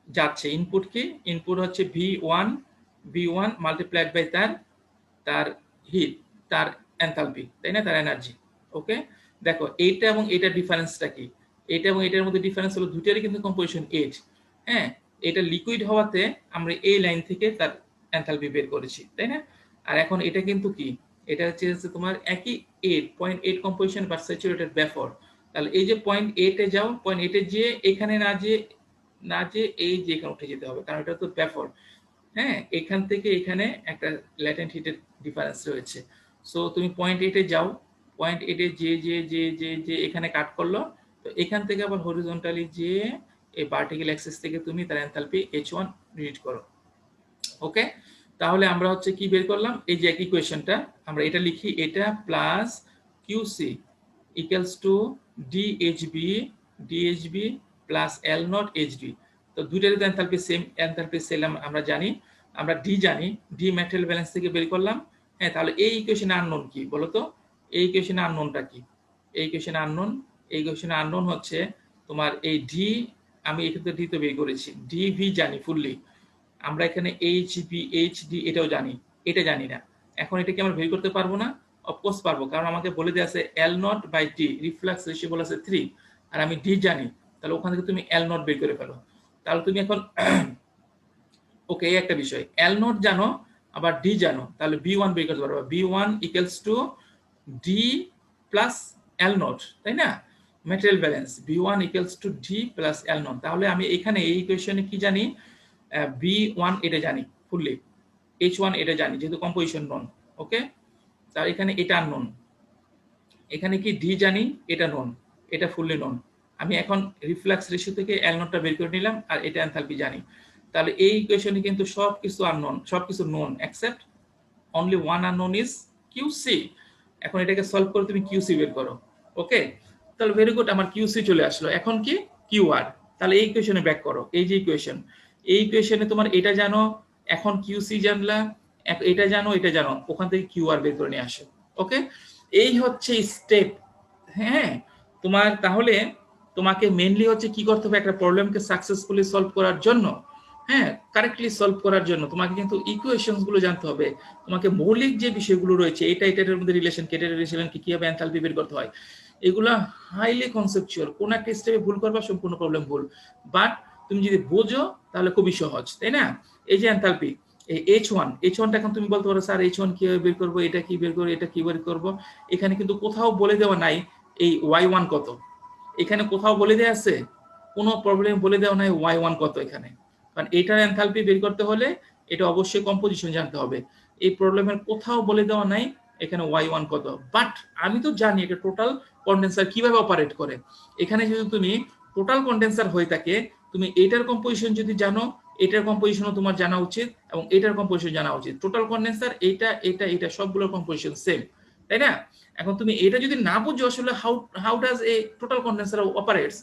যাচ্ছে। ইনপুট কি? ইনপুট হচ্ছে V1 মাল্টিপ্লাইড বাই তার হিট, তার এনথালপি, তাই না? তার এনার্জি। ওকে, দেখো এইটা এবং এইটার ডিফারেন্সটা কি? এটা এবং এটার মধ্যে ডিফারেন্স হলো দুটারই কিন্তু কম্পোজিশন 8। হ্যাঁ, এটা লিকুইড হওয়াতে আমরা এই লাইন থেকে তার এনথালপি বের করেছি, তাই না? আর এখন এটা কিন্তু কি? এটা হচ্ছে তোমার একই 0.8 কম্পোজিশন বাট স্যাচুরেটেড ভেপর। তাহলে এই যে 0.8 এ যাও, 0.8 এ যেয়ে এখানে না যে এই যে এখানে উঠে যেতে হবে, কারণ এটা তো ভেপর। হ্যাঁ, এখান থেকে এখানে একটা ল্যাটেন্ট হিটের ডিফারেন্স রয়েছে। সো তুমি 0.8 এ যাও, 0.8 এ যে এখানে কাট করলো, তো এখান থেকে আবার হরিজন্টালি যে এই ভার্টিক্যাল অ্যাক্সিস থেকে তুমি তার এনথালপি H1 রিড করো। ওকে, তাহলে আমরা হচ্ছে কি বের করলাম? এই যে একই ইকুয়েশনটা আমরা এটা লিখি, এটা plus QC equals to DHB plus L not HD. তো দুইটারই তো এনথালপি সেম আমরা জানি, আমরা ডি জানি, ডি ম্যাটেরিয়াল ব্যালেন্স থেকে বের করলাম। হ্যাঁ, তাহলে এই ইকুয়েশনে আননোন কি বলো তো? এই ইকুয়েশনে আননোনটা কি? এই ইকুয়েশনে আননোন হচ্ছে তোমার এই ডি, আমি এখানে ডি তো বের করেছি, ডি ভি জানি ফুললি, আমরা এখানে এইচডি এটাও জানি, এটা জানি না। এখন এটা কি আমরা বের করতে পারবো না? অফকোর্স পারবো, কারণ আমাকে বলে দেওয়া আছে L not by T, reflux ratio বলা আছে 3, আর আমি ডি জানি। তাহলে ওখান থেকে তুমি এল নট বের করে ফেলো। তাহলে তুমি এখন ওকে, এই একটা বিষয়, এল নট জানো আবার ডি জানো, তাহলে B1 বের করতে পারবো। B1 equals to D plus L not, তাই না? Material balance B1 equals to D plus L non. তাহলে আমি এখানে এই ইকুয়েশনে কি জানি, B1 এটা জানি ফুললি, H1 এটা জানি যেহেতু কম্পোজিশন নন। ওকে, তাহলে এখানে এটা নন, এখানে কি ডি জানি, এটা নন, এটা ফুললি নন। আমি এখন রিফ্লাক্স রেশিও থেকে এল নটটা বের করে নিলাম, আর এটা এনথালপি জানি। তাহলে এই ইকুয়েশনে কিন্তু সবকিছু আননোন, সবকিছু known except only one unknown is QC. এখন এটাকে সলভ করে তুমি কিউসি বের করো। ওকে, তাহলে ভেরি গুড, আমার কিউসি চলে আসলো। এখন কি কিউআর, তাহলে এই ইকুয়েশনে ব্যাক করো। এই যে ইকুয়েশন, এই ইকুয়েশনে তোমার এটা জানো, এখন কিউসি জানলা, এটা জানো, এটা জানো, ওখান থেকে কিউআর বের করে নিয়ে আসো। ওকে, এই হচ্ছে স্টেপ। হ্যাঁ, তোমার তাহলে তোমাকে মেইনলি হচ্ছে কি করতে হবে, একটা প্রবলেমকে সাকসেসফুলি সলভ করার জন্য, হ্যাঁ কারেক্টলি সলভ করার জন্য তোমাকে কিন্তু ইকুয়েশনস গুলো জানতে হবে। তোমাকে মৌলিক যে বিষয়গুলো রয়েছে, এটা এটার মধ্যে রিলেশন, কেটে রিলেশন কি কিভাবে এনথালপি বের করতে হয়, এগুলা হাইলি কনসেপচুয়াল। কোন একটা স্টেপে ভুল করবা সম্পূর্ণ প্রবলেম ভুল, বাট তুমি যদি বোঝো তাহলে খুবই সহজ, তাই না? এই যে এনথালপি, এই H1টা এখন তুমি বলতে পারো স্যার H1 কিভাবে বের করবো, এটা কি বের করবো, এটা কি বের করবো। এখানে কিন্তু কোথাও বলে দেওয়া নাই এই Y1 কত, এখানে কোথাও বলে দেওয়া আছে, কোনো প্রবলেম বলে দেওয়া নাই Y1 কত এখানে। কারণ এটার এনথালপি বের করতে হলে এটা অবশ্যই কম্পোজিশন জানতে হবে। এই প্রবলেমের কোথাও বলে দেওয়া নাই এখানে Y1 কত, বাট আমি তো জানি এটা টোটাল কন্ডেন্সার কিভাবে অপারেট করে। এখানে যদি তুমি টোটাল কন্ডেন্সার হয়ে থাকে, তুমি এটার কম্পোজিশন যদি জানো, এটার কম্পোজিশনও তোমার জানা উচিত, এবং এটার কম্পোজিশন জানা উচিত। টোটাল কন্ডেন্সার এটা এটা এটা সবগুলোর কম্পোজিশন সেম, তাই না? এখন তুমি এটা যদি না বুঝো আসলে how does a total condenser operates,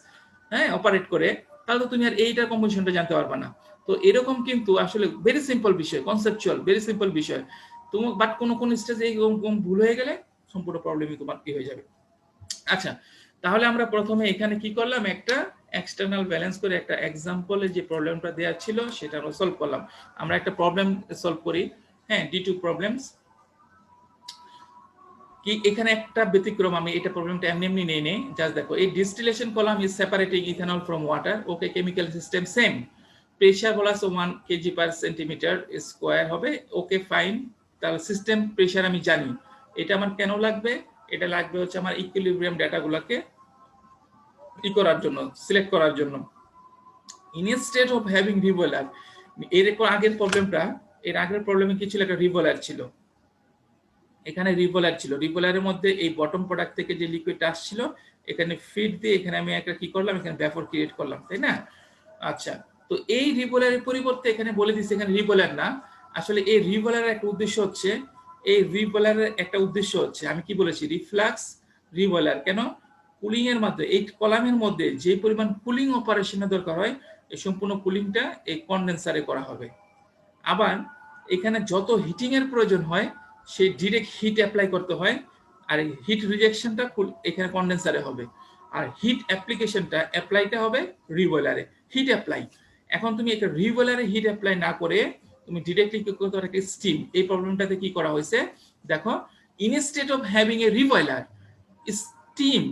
হ্যাঁ অপারেট করে, তাহলে তো তুমি আর এইটার কম্পোজিশনটা জানতে পারবে না। তো এরকম কিন্তু আসলে ভেরি সিম্পল বিষয়, কনসেপচুয়াল ভেরি সিম্পল বিষয়। তুমি বাট কোন স্টেজে এরকম ভুল হয়ে গেলে সম্পূর্ণ প্রবলেমই তোমার কি হয়ে যাবে। আচ্ছা, তাহলে আমরা প্রথমে এখানে কি করলাম, একটা এক্সটার্নাল ব্যালেন্স করে একটা এক্সাম্পলে যে প্রবলেমটা দেওয়া ছিল সেটা আমরা সলভ করলাম। আমরা একটা প্রবলেম সলভ করি, হ্যাঁ D2 প্রবলেমস। কি এখানে একটা ব্যতিক্রম, আমি এটা প্রবলেমটা এমনি এমনি নিয়ে নেই, জাস্ট দেখো এই distillation column is separating ethanol from water. Okay, chemical system same, pressure বলা আছে 1 কেজি পার সেন্টিমিটার স্কয়ার হবে। ওকে ফাইন, তাহলে সিস্টেম প্রেসার আমি জানি। এটা আমার কেন লাগবে, এটা লাগবে হচ্ছে আমার ইকুইলিব্রিয়াম ডাটাগুলোকে ই করার জন্য, সিলেক্ট করার জন্য। ইনস্টেড অফ হ্যাভিং রিভলার, এর আগের প্রবলেমটা, এর আগের প্রবলেমে কি ছিল, একটা রিভলার ছিল, এখানে রিভলার ছিল। রিভলারের মধ্যে এই বটম প্রোডাক্ট থেকে যে লিকুইডটা আসছিল, এখানে ফিড দিয়ে এখানে আমি একটা কি করলাম, এখানে ভ্যাপর ক্রিয়েট করলাম, তাই না? আচ্ছা, তো এই রিভলারের পরিবর্তে এখানে বলে দিচ্ছে এখানে রিভলার না, আসলে এই রিভলারের একটা উদ্দেশ্য হচ্ছে, এই রিভলারের একটা উদ্দেশ্য হচ্ছে আমি কি বলেছি, রিফ্লাক্স রিভলার। কেন? কুলিং এর মধ্যে, এই কলামের মধ্যে যে পরিমাণ কুলিং অপারেশনের দরকার হয়, এই সম্পূর্ণ কুলিংটা এই কনডেন্সারে করা হবে। আবার এখানে যত হিটিং এর প্রয়োজন হয় সেই ডিরেক্ট হিট অ্যাপ্লাই করতে হয়, আর হিট রিজেকশনটা এখানে কন্ডেন্সারে হবে, আর হিট অ্যাপ্লিকেশনটা অ্যাপ্লাইটা হবে রিবয়লারে, হিট অ্যাপ্লাই। এখন তুমি একটা রিবয়লারে হিট অ্যাপ্লাই না করে তুমি ডিরেক্টলি কি করতে পারো, একটা স্টিম। এই প্রবলেমটাতে কি করা হয়েছে দেখো, instead of having a reboiler, steam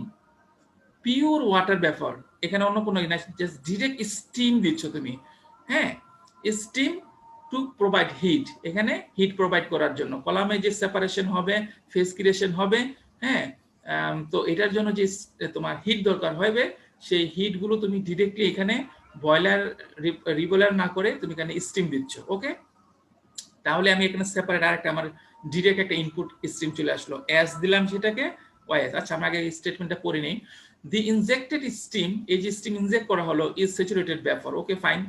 pure water ব্যাপার, এখানে অন্য কোনো জাস্ট ডিরেক্ট স্টিম দিচ্ছ তুমি, হ্যাঁ স্টিম টু প্রোভাইড হিট, এখানে হিট প্রোভাইড করার জন্য কলামে যে সেপারেশন হবে, ফেজ ক্রিয়েশন হবে, হ্যাঁ তো এটার জন্য যে তোমার হিট দরকার হবে, সেই হিট গুলো তুমি ডিরেক্টলি এখানে বয়লার রিবয়লার না করে তুমি এখানে স্টিম দিচ্ছ। ওকে, তাহলে আমি এখানে সেপারেট আরেকটা আমার ডিরেক্ট একটা ইনপুট স্ট্রিম চলে আসলো, এস দিলাম সেটাকে ওয়াইএস। আচ্ছা, আমরা আগে এই স্টেটমেন্টটা পড়ে নেই। দি ইনজেক্টেড স্টিম, এই যে স্টিম ইনজেক্ট করা হলো, is saturated vapour. Okay fine.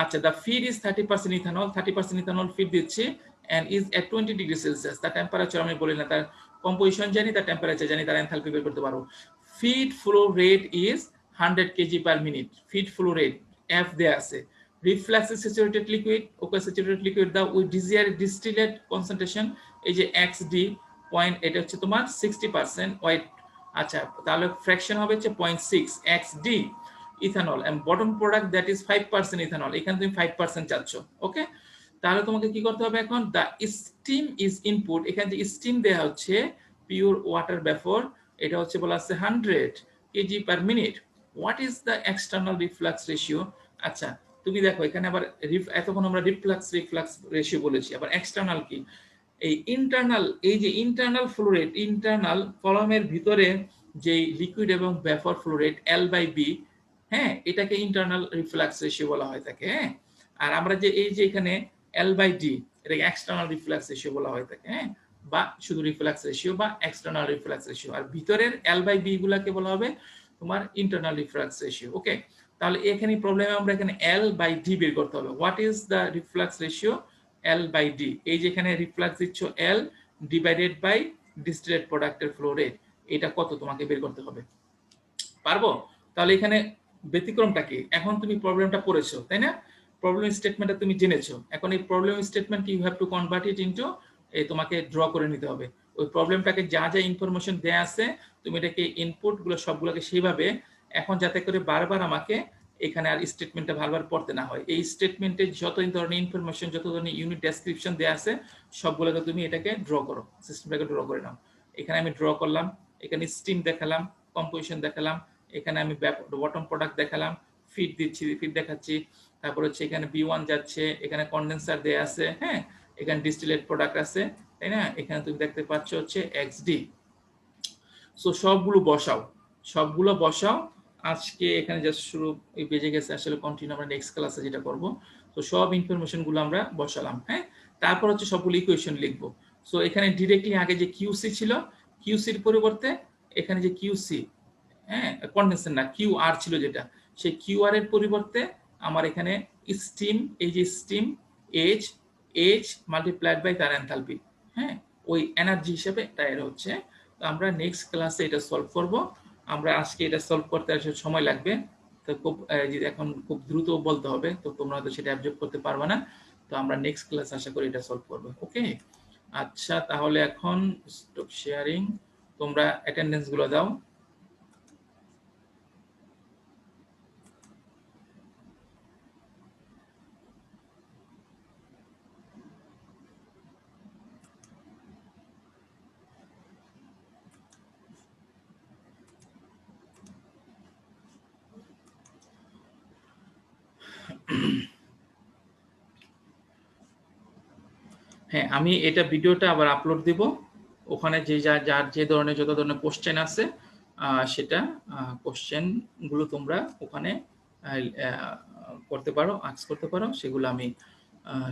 আচ্ছা, the feed is 30% ethanol, 30% ethanol feed দিচ্ছি, and is at 20 degree Celsius. তার টেম্পারেচার আমি বলি না, তার কম্পোজিশন জানি, তার টেম্পারেচার জানি, তার এনথালপি বের করতে পারবো। Feed flow rate is 100 KG per minute, feed flow rate F দেয়া আছে। Reflux is saturated liquid, okay saturated liquid দাও উইথ desired distillate concentration, এই যে xd পয়েন্ট, এটা হচ্ছে তোমার 60% ওয়াইট। আচ্ছা, তাহলে ফ্র্যাকশন হবে হচ্ছে 0.6 xd ethanol, and bottom product that is 5% ethanol, এখানে তুমি 5% চাচ্ছ। ওকে, তাহলে তোমাকে কি করতে হবে এখন, দা স্টিম ইজ ইনপুট, এখানে যে স্টিম দেয়া হচ্ছে পিওর ওয়াটার ভ্যাপর, এটা হচ্ছে বলা আছে 100 KG per minute. What is the external reflux ratio? আচ্ছা, তুমি দেখো এখানে আবার এতক্ষণ আমরা রিফ্লাক্স রেশিও বলেছি, আবার এক্সটার্নাল কি, এই ইন্টারনাল, এই যে ইন্টারনাল ফ্লো রেট, ইন্টারনাল কলামের ভিতরে যে লিকুইড এবং ভেপর ফ্লো রেট L/B, হ্যাঁ, এটাকে ইন্টারনাল রিফ্লাক্স রেশিও বলা হয় থাকে, হ্যাঁ। আর আমরা যে এই যে এখানে L/D, এটাকে এক্সটার্নাল রিফ্লাক্স রেশিও বলা হয় থাকে, হ্যাঁ, বা শুধু রিফ্লাক্স রেশিও বা এক্সটার্নাল রিফ্লাক্স রেশিও। আর ভিতরের L/B গুলাকে বলা হবে তোমার ইন্টারনাল রিফ্লাক্স রেশিও। ওকে, তাহলে এখানে প্রবলেমে আমরা এখানে L/D বের করতে হবে। What is the reflux ratio? L/D। এই যে এখানে রিফ্লাক্স দিচ্ছ L ডিভাইডেড বাই ডিস্টিলেট প্রোডাক্টের ফ্লো রেট, এটা কত তোমাকে বের করতে হবে। পারবো? তাহলে এখানে ব্যতিক্রমটা কি? এখন তুমি প্রবলেমটা পড়েছো, তাই না? প্রবলেম স্টেটমেন্টটা তুমি জেনেছো। এখন এই problem statement you have to convert it into, তোমাকে ড্র করে নিতে হবে। ওই প্রবলেমটাকে যা যা ইনফরমেশন দেয়া আছে তুমি এটাকে ইনপুট গুলো সবগুলোকে সেইভাবে, এখন যাতে করে বারবার আমাকে এখানে আর স্টেটমেন্টটা বারবার পড়তে না হয়। এই স্টেটমেন্টে যত ধরনের ইনফরমেশন, যত ধরনের ইউনিট ডেসক্রিপশন দেয়া আছে সবগুলোকে তুমি এটাকে ড্র করো, সিস্টেমটাকে ড্র করে নাও। এখানে আমি ড্র করলাম, এখানে স্টিম দেখালাম, কম্পোজিশন দেখালাম, এখানে আমি বটম প্রোডাক্ট দেখালাম, ফিড দিচ্ছি, ফিড দেখাচ্ছি, তারপর হচ্ছে এখানে B1 যাচ্ছে, এখানে কন্ডেন্সার দেয়া আছে, হ্যাঁ, এখানে ডিস্টিলেট প্রোডাক্ট আছে, তাই না? এখানে তুমি দেখতে পাচ্ছ হচ্ছে XD। সো সবগুলো বসাও, সবগুলো বসাও। আজকে এখানে জাস্ট শুরু বেজে গেছে, আসলে কন্টিনিউ আমরা নেক্সট ক্লাসে যেটা করব। তো সব ইনফরমেশন গুলো আমরা বসালাম, হ্যাঁ। তারপর হচ্ছে সবগুলো ইকুয়েশন লিখবো। সো এখানে ডিরেক্টলি আগে যে কিউসি ছিল, কিউসির পরিবর্তে এখানে যে কিউসি, হ্যাঁ, কন্ডেন্সার না, কিউআর ছিল যেটা, সেই কিউআর এর পরিবর্তে আমার এখানে স্টিম, এই যে steam H, H multiplied by তার এনথালপি, হ্যাঁ, ওই এনার্জি হিসেবে এটা এর হচ্ছে। তো আমরা নেক্সট ক্লাসে এটা সলভ করব। আমরা আজকে এটা সলভ করতে আসলে সময় লাগবে, তো খুব এখন খুব দ্রুত বলতে হবে, তো তোমরা হয়তো সেটা অ্যাবজর্ব করতে পারবে না। তো আমরা নেক্সট ক্লাস আশা করি এটা সলভ করব। ওকে, আচ্ছা, তাহলে এখন স্টপ শেয়ারিং, তোমরা অ্যাটেন্ডেন্স গুলো দাও। হ্যাঁ, আমি এটা ভিডিওটা আবার আপলোড দিব। ওখানে যে যার যে ধরনের যত ধরনের কোশ্চেন আছে সেটা কোশ্চেন গুলো তোমরা ওখানে করতে পারো, আস্ক করতে পারো। সেগুলো আমি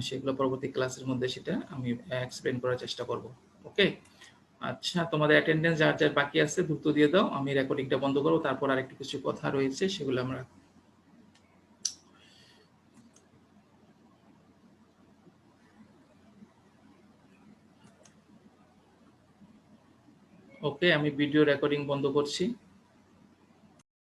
সেগুলো পরবর্তী ক্লাসের মধ্যে সেটা আমি এক্সপ্লেন করার চেষ্টা করব। ওকে, আচ্ছা, তোমাদের অ্যাটেন্ডেন্স যার যার বাকি আছে দ্রুত দিয়ে দাও, আমি রেকর্ডিংটা বন্ধ করবো। তারপর আরেকটু কিছু কথা রয়েছে সেগুলো আমরা, ওকে, আমি ভিডিও রেকর্ডিং বন্ধ করছি।